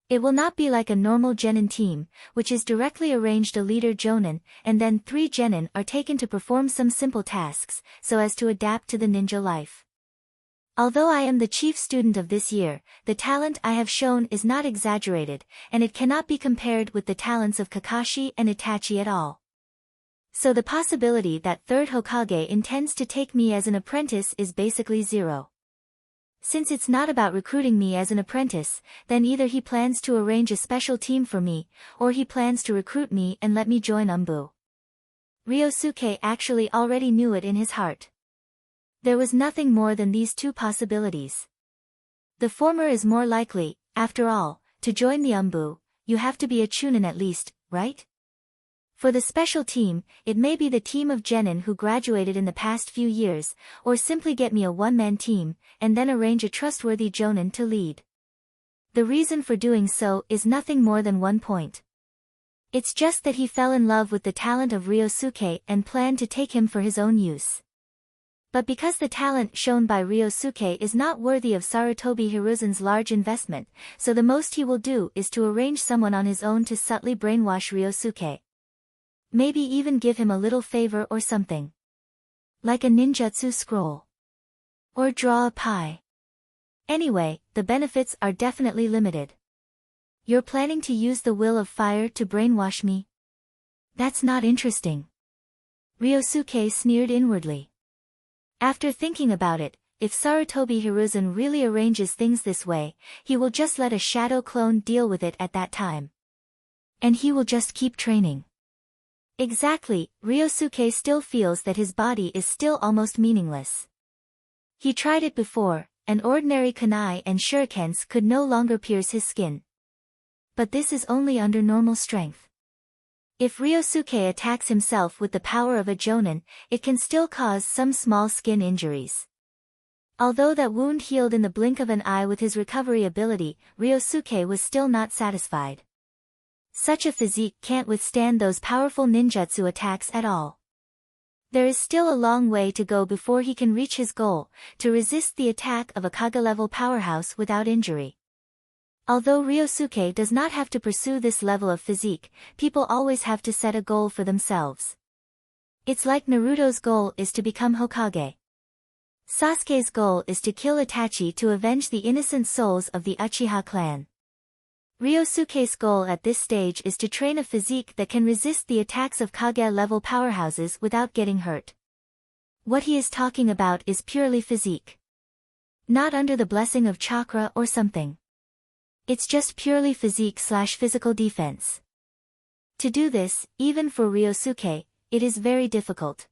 It will not be like a normal genin team, which is directly arranged a leader jonin, and then 3 genin are taken to perform some simple tasks, so as to adapt to the ninja life. Although I am the chief student of this year, the talent I have shown is not exaggerated, and it cannot be compared with the talents of Kakashi and Itachi at all. So the possibility that Third Hokage intends to take me as an apprentice is basically zero. Since it's not about recruiting me as an apprentice, then either he plans to arrange a special team for me, or he plans to recruit me and let me join Anbu. Ryosuke actually already knew it in his heart. There was nothing more than these 2 possibilities. The former is more likely, after all, to join the Anbu, you have to be a chunin at least, right? For the special team, it may be the team of genin who graduated in the past few years, or simply get me a one-man team, and then arrange a trustworthy jonin to lead. The reason for doing so is nothing more than one point. It's just that he fell in love with the talent of Ryosuke and planned to take him for his own use. But because the talent shown by Ryosuke is not worthy of Sarutobi Hiruzen's large investment, so the most he will do is to arrange someone on his own to subtly brainwash Ryosuke. Maybe even give him a little favor or something. Like a ninjutsu scroll. Or draw a pie. Anyway, the benefits are definitely limited. You're planning to use the will of fire to brainwash me? That's not interesting. Ryosuke sneered inwardly. After thinking about it, if Sarutobi Hiruzen really arranges things this way, he will just let a shadow clone deal with it at that time. And he will just keep training. Exactly, Ryosuke still feels that his body is still almost meaningless. He tried it before, and ordinary kunai and shurikens could no longer pierce his skin. But this is only under normal strength. If Ryosuke attacks himself with the power of a jonin, it can still cause some small skin injuries. Although that wound healed in the blink of an eye with his recovery ability, Ryosuke was still not satisfied. Such a physique can't withstand those powerful ninjutsu attacks at all. There is still a long way to go before he can reach his goal, to resist the attack of a Kage-level powerhouse without injury. Although Ryosuke does not have to pursue this level of physique, people always have to set a goal for themselves. It's like Naruto's goal is to become Hokage. Sasuke's goal is to kill Itachi to avenge the innocent souls of the Uchiha clan. Ryosuke's goal at this stage is to train a physique that can resist the attacks of Kage-level powerhouses without getting hurt. What he is talking about is purely physique. Not under the blessing of chakra or something. It's just purely physique/physical defense. To do this, even for Ryosuke, it is very difficult.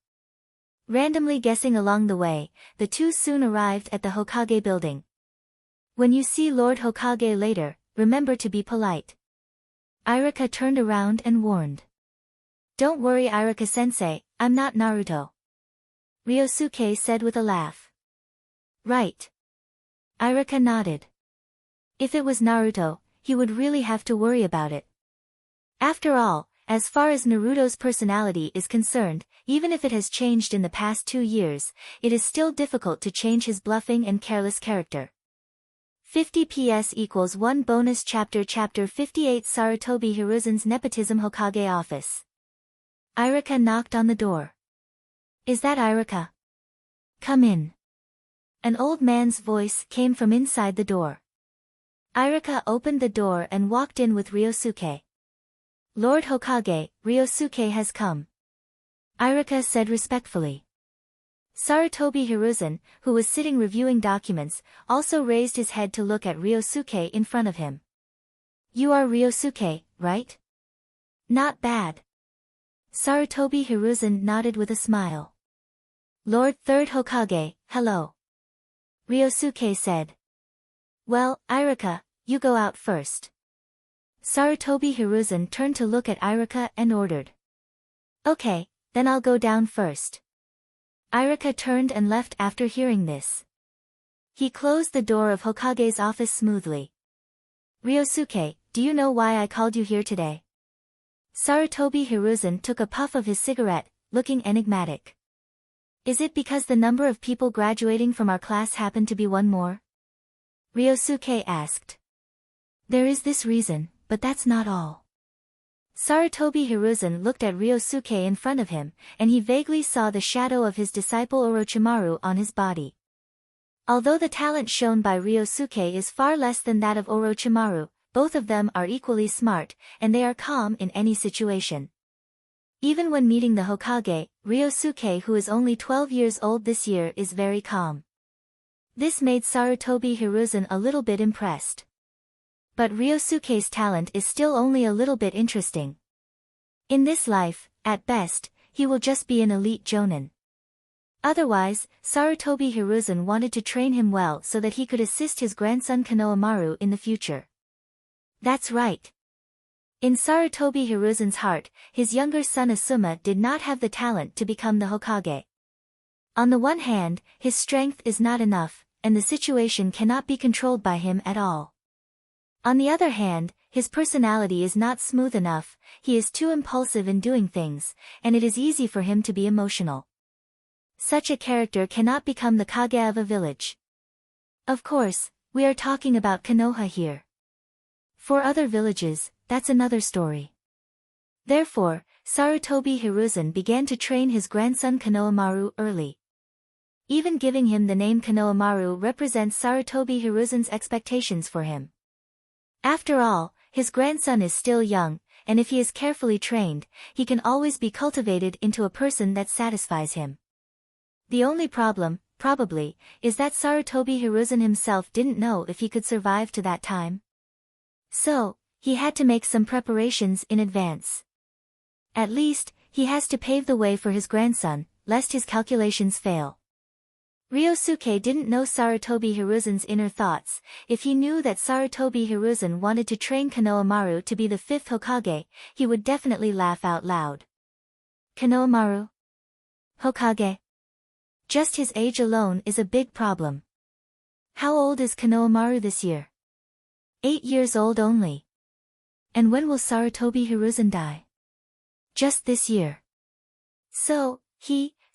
Randomly guessing along the way, the two soon arrived at the Hokage building. When you see Lord Hokage later, remember to be polite. Iruka turned around and warned. Don't worry Iruka-sensei, I'm not Naruto. Ryosuke said with a laugh. Right. Iruka nodded. If it was Naruto, he would really have to worry about it. After all, as far as Naruto's personality is concerned, even if it has changed in the past 2 years, it is still difficult to change his bluffing and careless character. 50 PS equals 1 bonus chapter. Chapter 58 Sarutobi Hiruzen's Nepotism Hokage Office. Iruka knocked on the door. Is that Iruka? Come in. An old man's voice came from inside the door. Iruka opened the door and walked in with Ryosuke. Lord Hokage, Ryosuke has come. Iruka said respectfully. Sarutobi Hiruzen, who was sitting reviewing documents, also raised his head to look at Ryosuke in front of him. You are Ryosuke, right? Not bad. Sarutobi Hiruzen nodded with a smile. Lord Third Hokage, hello. Ryosuke said. Well, Iruka, you go out first. Sarutobi Hiruzen turned to look at Iruka and ordered. Okay, then I'll go down first. Iruka turned and left after hearing this. He closed the door of Hokage's office smoothly. Ryosuke, do you know why I called you here today? Sarutobi Hiruzen took a puff of his cigarette, looking enigmatic. Is it because the number of people graduating from our class happened to be one more? Ryosuke asked. There is this reason, but that's not all. Sarutobi Hiruzen looked at Ryosuke in front of him, and he vaguely saw the shadow of his disciple Orochimaru on his body. Although the talent shown by Ryosuke is far less than that of Orochimaru, both of them are equally smart, and they are calm in any situation. Even when meeting the Hokage, Ryosuke, who is only 12 years old this year, is very calm. This made Sarutobi Hiruzen a little bit impressed. But Ryosuke's talent is still only a little bit interesting. In this life, at best, he will just be an elite jonin. Otherwise, Sarutobi Hiruzen wanted to train him well so that he could assist his grandson Konohamaru in the future. That's right. In Sarutobi Hiruzen's heart, his younger son Asuma did not have the talent to become the Hokage. On the one hand, his strength is not enough, and the situation cannot be controlled by him at all. On the other hand, his personality is not smooth enough, he is too impulsive in doing things, and it is easy for him to be emotional. Such a character cannot become the Kage of a village. Of course, we are talking about Konoha here. For other villages, that's another story. Therefore, Sarutobi Hiruzen began to train his grandson Konohamaru early. Even giving him the name Konohamaru represents Sarutobi Hiruzen's expectations for him. After all, his grandson is still young, and if he is carefully trained, he can always be cultivated into a person that satisfies him. The only problem, probably, is that Sarutobi Hiruzen himself didn't know if he could survive to that time. So, he had to make some preparations in advance. At least, he has to pave the way for his grandson, lest his calculations fail. Ryosuke didn't know Sarutobi Hiruzen's inner thoughts. If he knew that Sarutobi Hiruzen wanted to train Konohamaru to be the 5th Hokage, he would definitely laugh out loud. Konohamaru? Hokage? Just his age alone is a big problem. How old is Konohamaru this year? 8 years old only. And when will Sarutobi Hiruzen die? Just this year. So,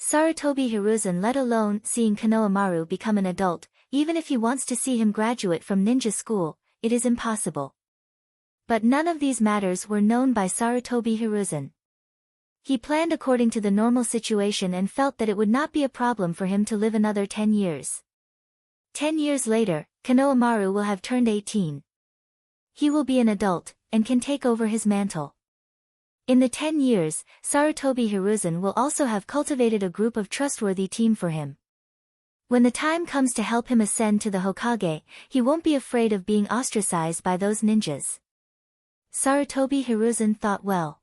Sarutobi Hiruzen let alone seeing Konohamaru become an adult, even if he wants to see him graduate from ninja school, it is impossible. But none of these matters were known by Sarutobi Hiruzen. He planned according to the normal situation and felt that it would not be a problem for him to live another 10 years. 10 years later, Konohamaru will have turned 18. He will be an adult, and can take over his mantle. In the 10 years, Sarutobi Hiruzen will also have cultivated a group of trustworthy team for him. When the time comes to help him ascend to the Hokage, he won't be afraid of being ostracized by those ninjas. Sarutobi Hiruzen thought well.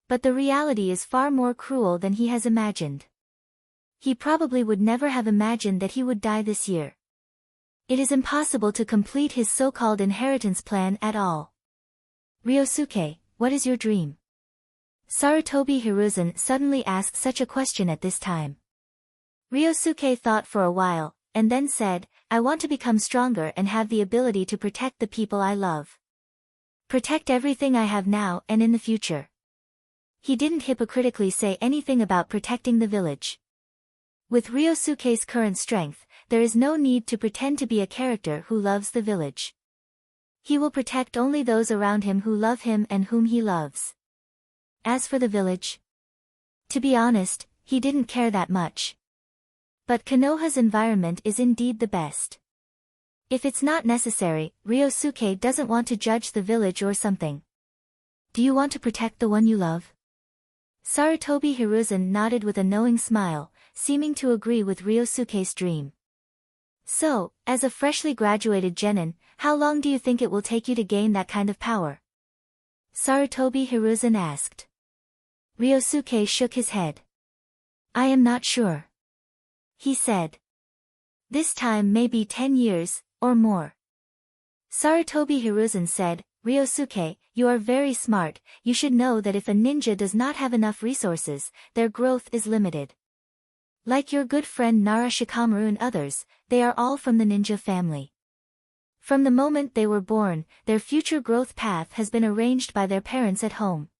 But the reality is far more cruel than he has imagined. He probably would never have imagined that he would die this year. It is impossible to complete his so-called inheritance plan at all. Ryosuke, what is your dream? Sarutobi Hiruzen suddenly asked such a question at this time. Ryosuke thought for a while, and then said, I want to become stronger and have the ability to protect the people I love. Protect everything I have now and in the future. He didn't hypocritically say anything about protecting the village. With Ryosuke's current strength, there is no need to pretend to be a character who loves the village. He will protect only those around him who love him and whom he loves. As for the village, to be honest, he didn't care that much. But Konoha's environment is indeed the best. If it's not necessary, Ryosuke doesn't want to judge the village or something. Do you want to protect the one you love? Sarutobi Hiruzen nodded with a knowing smile, seeming to agree with Ryosuke's dream. So, as a freshly graduated genin, how long do you think it will take you to gain that kind of power? Sarutobi Hiruzen asked. Ryosuke shook his head. I am not sure. He said. This time may be 10 years, or more. Sarutobi Hiruzen said, Ryosuke, you are very smart, you should know that if a ninja does not have enough resources, their growth is limited. Like your good friend Nara Shikamaru and others, they are all from the ninja family. From the moment they were born, their future growth path has been arranged by their parents at home.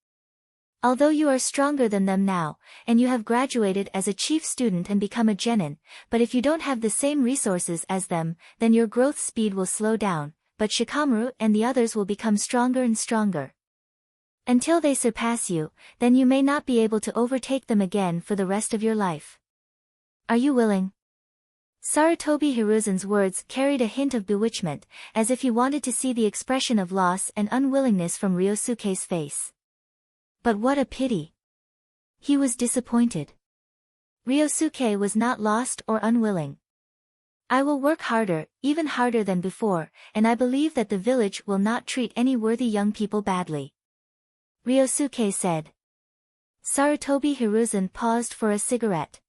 Although you are stronger than them now, and you have graduated as a chief student and become a genin, but if you don't have the same resources as them, then your growth speed will slow down, but Shikamaru and the others will become stronger and stronger. Until they surpass you, then you may not be able to overtake them again for the rest of your life. Are you willing? Sarutobi Hiruzen's words carried a hint of bewitchment, as if he wanted to see the expression of loss and unwillingness from Ryosuke's face. But what a pity! He was disappointed. Ryosuke was not lost or unwilling. I will work harder, even harder than before, and I believe that the village will not treat any worthy young people badly. Ryosuke said. Sarutobi Hiruzen paused for a cigarette.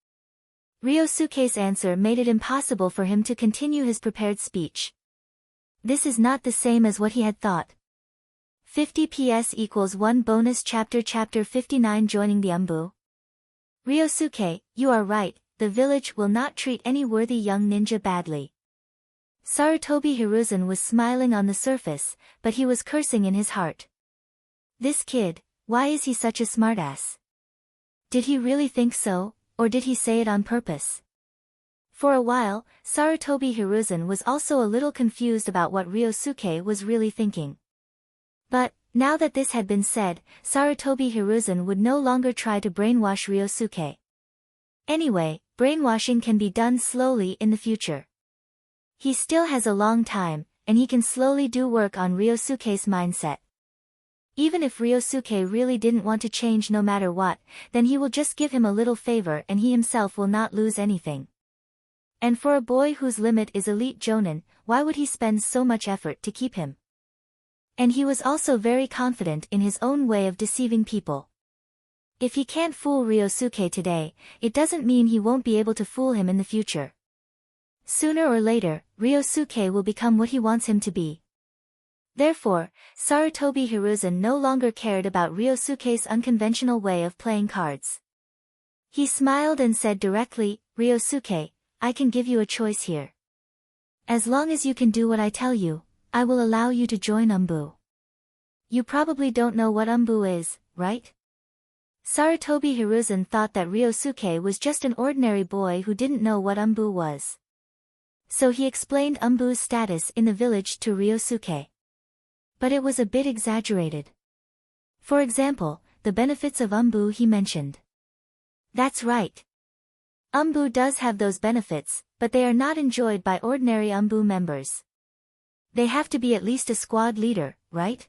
Ryosuke's answer made it impossible for him to continue his prepared speech. This is not the same as what he had thought. 50 PS equals 1 bonus chapter 59 joining the Anbu. Ryosuke, you are right, the village will not treat any worthy young ninja badly. Sarutobi Hiruzen was smiling on the surface, but he was cursing in his heart. This kid, why is he such a smartass? Did he really think so, or did he say it on purpose? For a while, Sarutobi Hiruzen was also a little confused about what Ryosuke was really thinking. But, now that this had been said, Sarutobi Hiruzen would no longer try to brainwash Ryosuke. Anyway, brainwashing can be done slowly in the future. He still has a long time, and he can slowly do work on Ryosuke's mindset. Even if Ryosuke really didn't want to change no matter what, then he will just give him a little favor and he himself will not lose anything. And for a boy whose limit is elite jonin, why would he spend so much effort to keep him? And he was also very confident in his own way of deceiving people. If he can't fool Ryosuke today, it doesn't mean he won't be able to fool him in the future. Sooner or later, Ryosuke will become what he wants him to be. Therefore, Sarutobi Hiruzen no longer cared about Ryosuke's unconventional way of playing cards. He smiled and said directly, Ryosuke, I can give you a choice here. As long as you can do what I tell you, I will allow you to join Anbu. You probably don't know what Anbu is, right? Sarutobi Hiruzen thought that Ryosuke was just an ordinary boy who didn't know what Anbu was. So he explained Anbu's status in the village to Ryosuke. But it was a bit exaggerated. For example, the benefits of Anbu he mentioned. That's right. Anbu does have those benefits, but they are not enjoyed by ordinary Anbu members. They have to be at least a squad leader, right?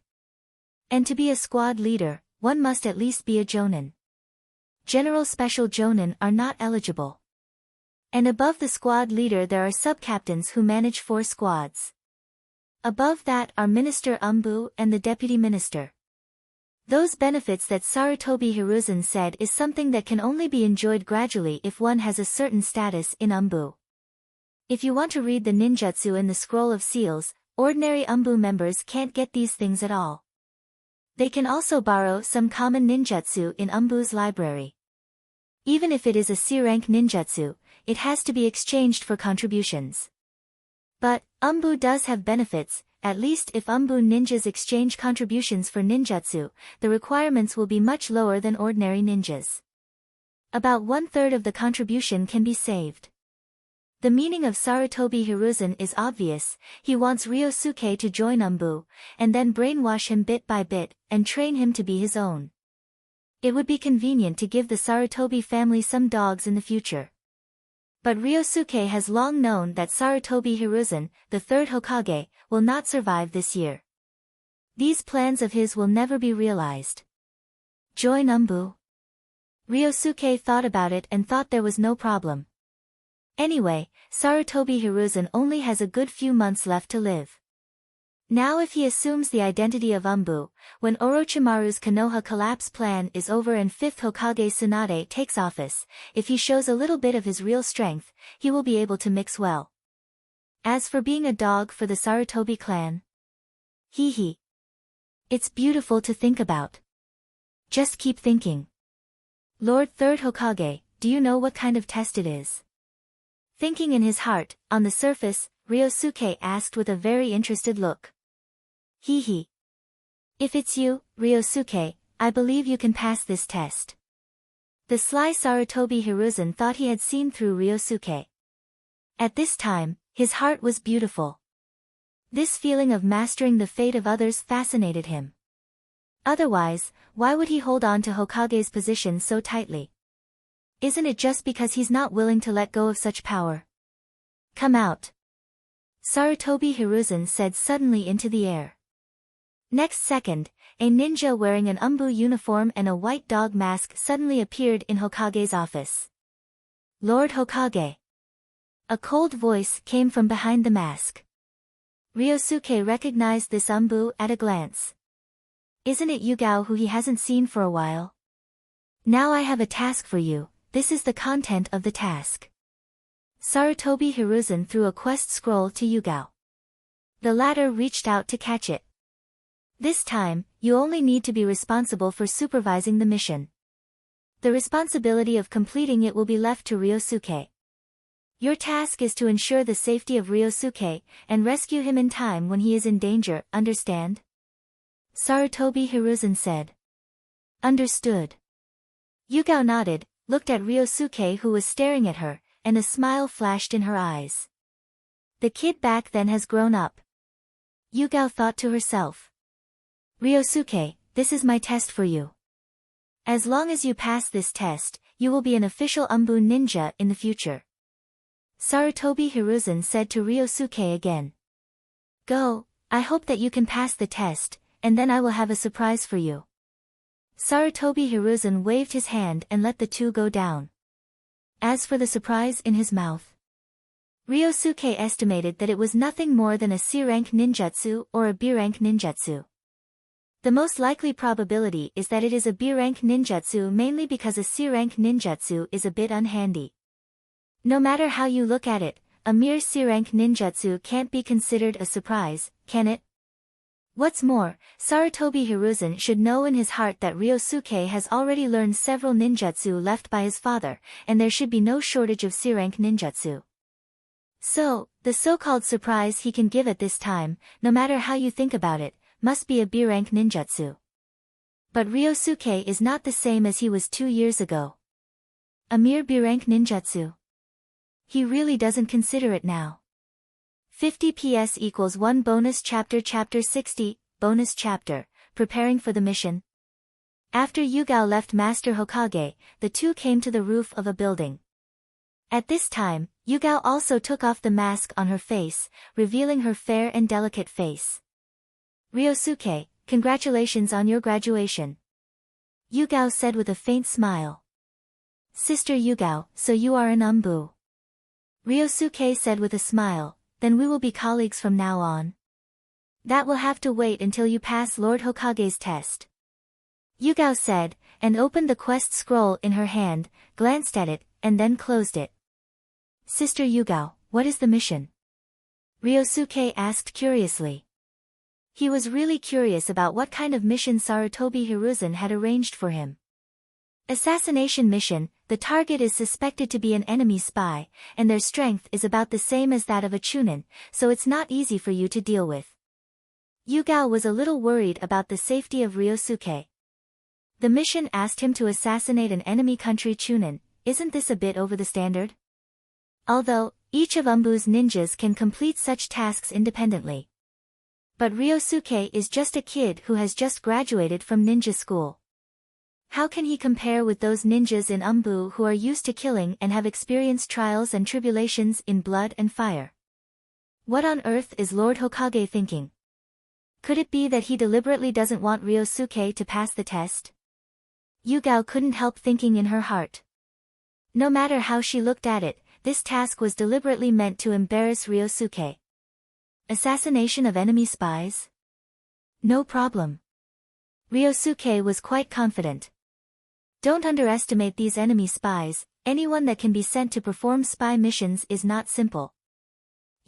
And to be a squad leader, one must at least be a jonin. General special jonin are not eligible. And above the squad leader there are sub-captains who manage 4 squads. Above that are Minister Anbu and the Deputy Minister. Those benefits that Sarutobi Hiruzen said is something that can only be enjoyed gradually if one has a certain status in Anbu. If you want to read the ninjutsu and the scroll of seals, ordinary Anbu members can't get these things at all. They can also borrow some common ninjutsu in Anbu's library. Even if it is a C-rank ninjutsu, it has to be exchanged for contributions. But, Anbu does have benefits. At least if Anbu ninjas exchange contributions for ninjutsu, the requirements will be much lower than ordinary ninjas. About 1/3 of the contribution can be saved. The meaning of Sarutobi Hiruzen is obvious. He wants Ryosuke to join Anbu, and then brainwash him bit by bit, and train him to be his own. It would be convenient to give the Sarutobi family some dogs in the future. But Ryosuke has long known that Sarutobi Hiruzen, the third Hokage, will not survive this year. These plans of his will never be realized. Join Anbu? Ryosuke thought about it and thought there was no problem. Anyway, Sarutobi Hiruzen only has a good few months left to live. Now if he assumes the identity of Anbu, when Orochimaru's Konoha collapse plan is over and 5th Hokage Tsunade takes office, if he shows a little bit of his real strength, he will be able to mix well. As for being a dog for the Sarutobi clan, hee. It's beautiful to think about. Just keep thinking. Lord Third Hokage, do you know what kind of test it is? Thinking in his heart, on the surface, Ryosuke asked with a very interested look. Hee. If it's you, Ryosuke, I believe you can pass this test. The sly Sarutobi Hiruzen thought he had seen through Ryosuke. At this time, his heart was beautiful. This feeling of mastering the fate of others fascinated him. Otherwise, why would he hold on to Hokage's position so tightly? Isn't it just because he's not willing to let go of such power? Come out. Sarutobi Hiruzen said suddenly into the air. Next second, a ninja wearing an Anbu uniform and a white dog mask suddenly appeared in Hokage's office. Lord Hokage. A cold voice came from behind the mask. Ryosuke recognized this Anbu at a glance. Isn't it Yugao who he hasn't seen for a while? Now I have a task for you, this is the content of the task. Sarutobi Hiruzen threw a quest scroll to Yugao. The latter reached out to catch it. This time, you only need to be responsible for supervising the mission. The responsibility of completing it will be left to Ryosuke. Your task is to ensure the safety of Ryosuke, and rescue him in time when he is in danger, understand? Sarutobi Hiruzen said. Understood. Yugao nodded, looked at Ryosuke who was staring at her, and a smile flashed in her eyes. The kid back then has grown up. Yugao thought to herself. Ryosuke, this is my test for you. As long as you pass this test, you will be an official Anbu ninja in the future. Sarutobi Hiruzen said to Ryosuke again. Go, I hope that you can pass the test, and then I will have a surprise for you. Sarutobi Hiruzen waved his hand and let the two go down. As for the surprise in his mouth, Ryosuke estimated that it was nothing more than a C-rank ninjutsu or a B-rank ninjutsu. The most likely probability is that it is a B-rank ninjutsu mainly because a C-rank ninjutsu is a bit unhandy. No matter how you look at it, a mere C-rank ninjutsu can't be considered a surprise, can it? What's more, Sarutobi Hiruzen should know in his heart that Ryosuke has already learned several ninjutsu left by his father, and there should be no shortage of C-rank ninjutsu. So, the so-called surprise he can give at this time, no matter how you think about it, must be a B-rank ninjutsu. But Ryosuke is not the same as he was 2 years ago. A mere B-rank ninjutsu. He really doesn't consider it now. 50 PS equals 1 bonus chapter. Chapter 60, bonus chapter, preparing for the mission. After Yugao left Master Hokage, the two came to the roof of a building. At this time, Yugao also took off the mask on her face, revealing her fair and delicate face. Ryosuke, congratulations on your graduation. Yugao said with a faint smile. Sister Yugao, so you are an Anbu. Ryosuke said with a smile, then we will be colleagues from now on. That will have to wait until you pass Lord Hokage's test. Yugao said, and opened the quest scroll in her hand, glanced at it, and then closed it. Sister Yugao, what is the mission? Ryosuke asked curiously. He was really curious about what kind of mission Sarutobi Hiruzen had arranged for him. Assassination mission, the target is suspected to be an enemy spy, and their strength is about the same as that of a chunin, so it's not easy for you to deal with. Yugao was a little worried about the safety of Ryosuke. The mission asked him to assassinate an enemy country chunin. Isn't this a bit over the standard? Although, each of Anbu's ninjas can complete such tasks independently. But Ryosuke is just a kid who has just graduated from ninja school. How can he compare with those ninjas in Anbu who are used to killing and have experienced trials and tribulations in blood and fire? What on earth is Lord Hokage thinking? Could it be that he deliberately doesn't want Ryosuke to pass the test? Yugao couldn't help thinking in her heart. No matter how she looked at it, this task was deliberately meant to embarrass Ryosuke. Assassination of enemy spies? No problem. Ryosuke was quite confident. Don't underestimate these enemy spies, anyone that can be sent to perform spy missions is not simple.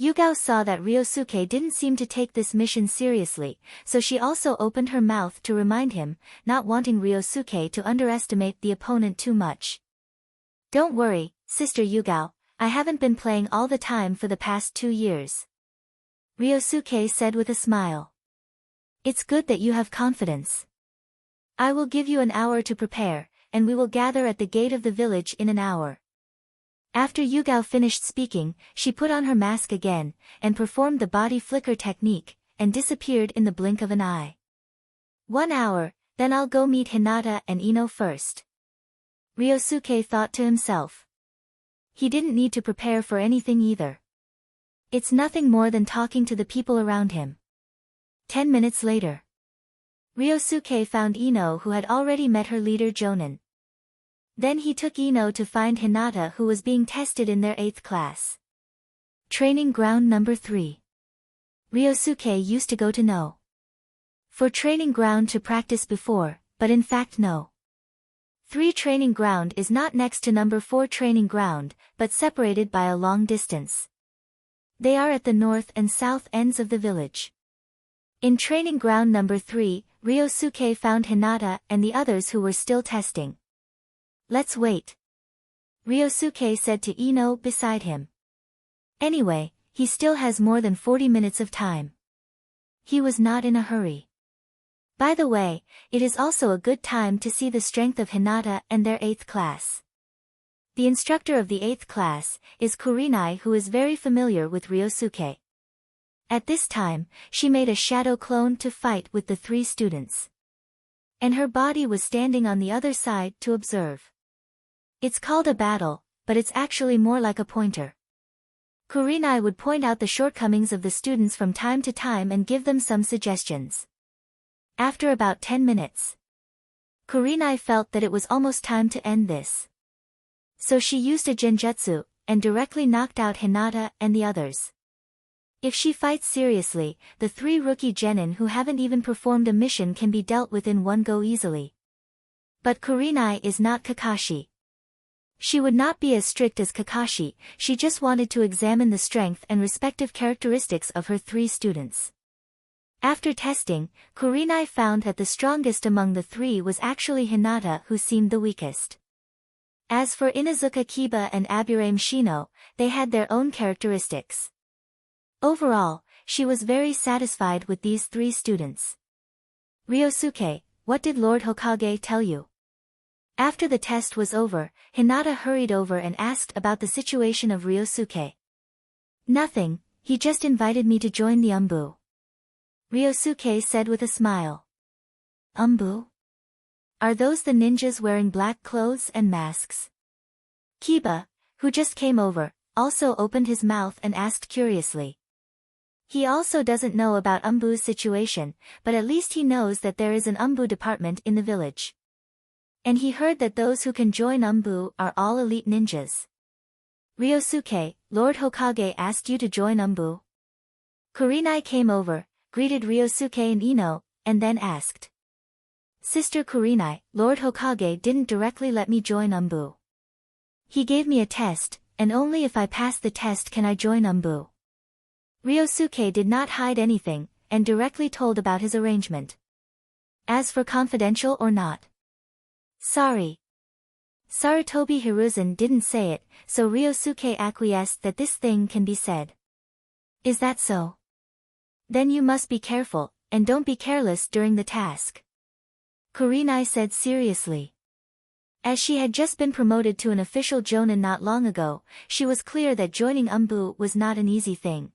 Yugao saw that Ryosuke didn't seem to take this mission seriously, so she also opened her mouth to remind him, not wanting Ryosuke to underestimate the opponent too much. Don't worry, Sister Yugao, I haven't been playing all the time for the past 2 years. Ryosuke said with a smile. It's good that you have confidence. I will give you an hour to prepare, and we will gather at the gate of the village in an hour. After Yugao finished speaking, she put on her mask again, and performed the body flicker technique, and disappeared in the blink of an eye. 1 hour, then I'll go meet Hinata and Ino first. Ryosuke thought to himself. He didn't need to prepare for anything either. It's nothing more than talking to the people around him. 10 minutes later. Ryosuke found Ino who had already met her leader Jonin. Then he took Ino to find Hinata who was being tested in their 8th class. Training ground number 3. Ryosuke used to go to No. For training ground to practice before, but in fact no. 3 training ground is not next to number 4 training ground, but separated by a long distance. They are at the north and south ends of the village. In training ground number 3, Ryosuke found Hinata and the others who were still testing. Let's wait. Ryosuke said to Ino beside him. Anyway, he still has more than 40 minutes of time. He was not in a hurry. By the way, it is also a good time to see the strength of Hinata and their 8th class. The instructor of the 8th class is Kurenai, who is very familiar with Ryosuke. At this time, she made a shadow clone to fight with the 3 students. And her body was standing on the other side to observe. It's called a battle, but it's actually more like a pointer. Kurenai would point out the shortcomings of the students from time to time and give them some suggestions. After about 10 minutes, Kurenai felt that it was almost time to end this. So she used a genjutsu, and directly knocked out Hinata and the others. If she fights seriously, the 3 rookie genin who haven't even performed a mission can be dealt with in one go easily. But Kurenai is not Kakashi. She would not be as strict as Kakashi, she just wanted to examine the strength and respective characteristics of her 3 students. After testing, Kurenai found that the strongest among the 3 was actually Hinata, who seemed the weakest. As for Inuzuka Kiba and Aburame Shino, they had their own characteristics. Overall, she was very satisfied with these 3 students. Ryosuke, what did Lord Hokage tell you? After the test was over, Hinata hurried over and asked about the situation of Ryosuke. Nothing, he just invited me to join the Anbu. Ryosuke said with a smile. Anbu? Are those the ninjas wearing black clothes and masks? Kiba, who just came over, also opened his mouth and asked curiously. He also doesn't know about Anbu's situation, but at least he knows that there is an Anbu department in the village. And he heard that those who can join Anbu are all elite ninjas. Ryosuke, Lord Hokage asked you to join Anbu? Kurenai came over, greeted Ryosuke and Ino, and then asked. Sister Kurenai, Lord Hokage didn't directly let me join Anbu. He gave me a test, and only if I pass the test can I join Anbu. Ryosuke did not hide anything, and directly told about his arrangement. As for confidential or not. Sorry. Sarutobi Hiruzen didn't say it, so Ryosuke acquiesced that this thing can be said. Is that so? Then you must be careful, and don't be careless during the task. Kurenai said seriously. As she had just been promoted to an official jonin not long ago, she was clear that joining Anbu was not an easy thing.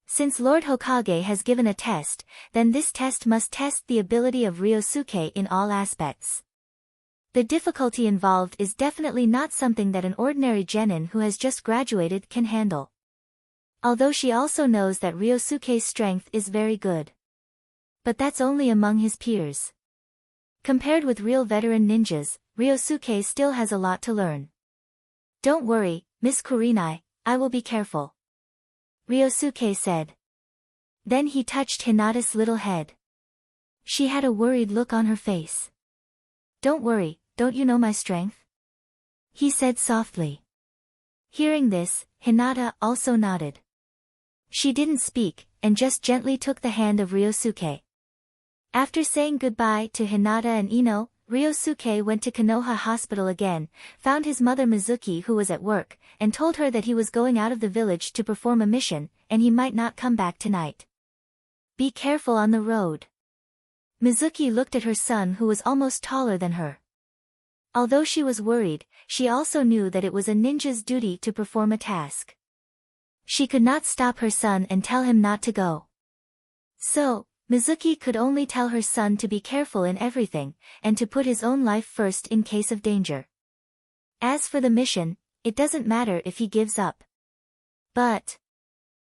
Since Lord Hokage has given a test, then this test must test the ability of Ryosuke in all aspects. The difficulty involved is definitely not something that an ordinary genin who has just graduated can handle. Although she also knows that Ryosuke's strength is very good. But that's only among his peers. Compared with real veteran ninjas, Ryosuke still has a lot to learn. Don't worry, Miss Kurenai, I will be careful. Ryosuke said. Then he touched Hinata's little head. She had a worried look on her face. Don't worry, don't you know my strength? He said softly. Hearing this, Hinata also nodded. She didn't speak, and just gently took the hand of Ryosuke. After saying goodbye to Hinata and Ino, Ryosuke went to Konoha Hospital again, found his mother Mizuki who was at work, and told her that he was going out of the village to perform a mission, and he might not come back tonight. Be careful on the road. Mizuki looked at her son who was almost taller than her. Although she was worried, she also knew that it was a ninja's duty to perform a task. She could not stop her son and tell him not to go. So, Mizuki could only tell her son to be careful in everything, and to put his own life first in case of danger. As for the mission, it doesn't matter if he gives up. But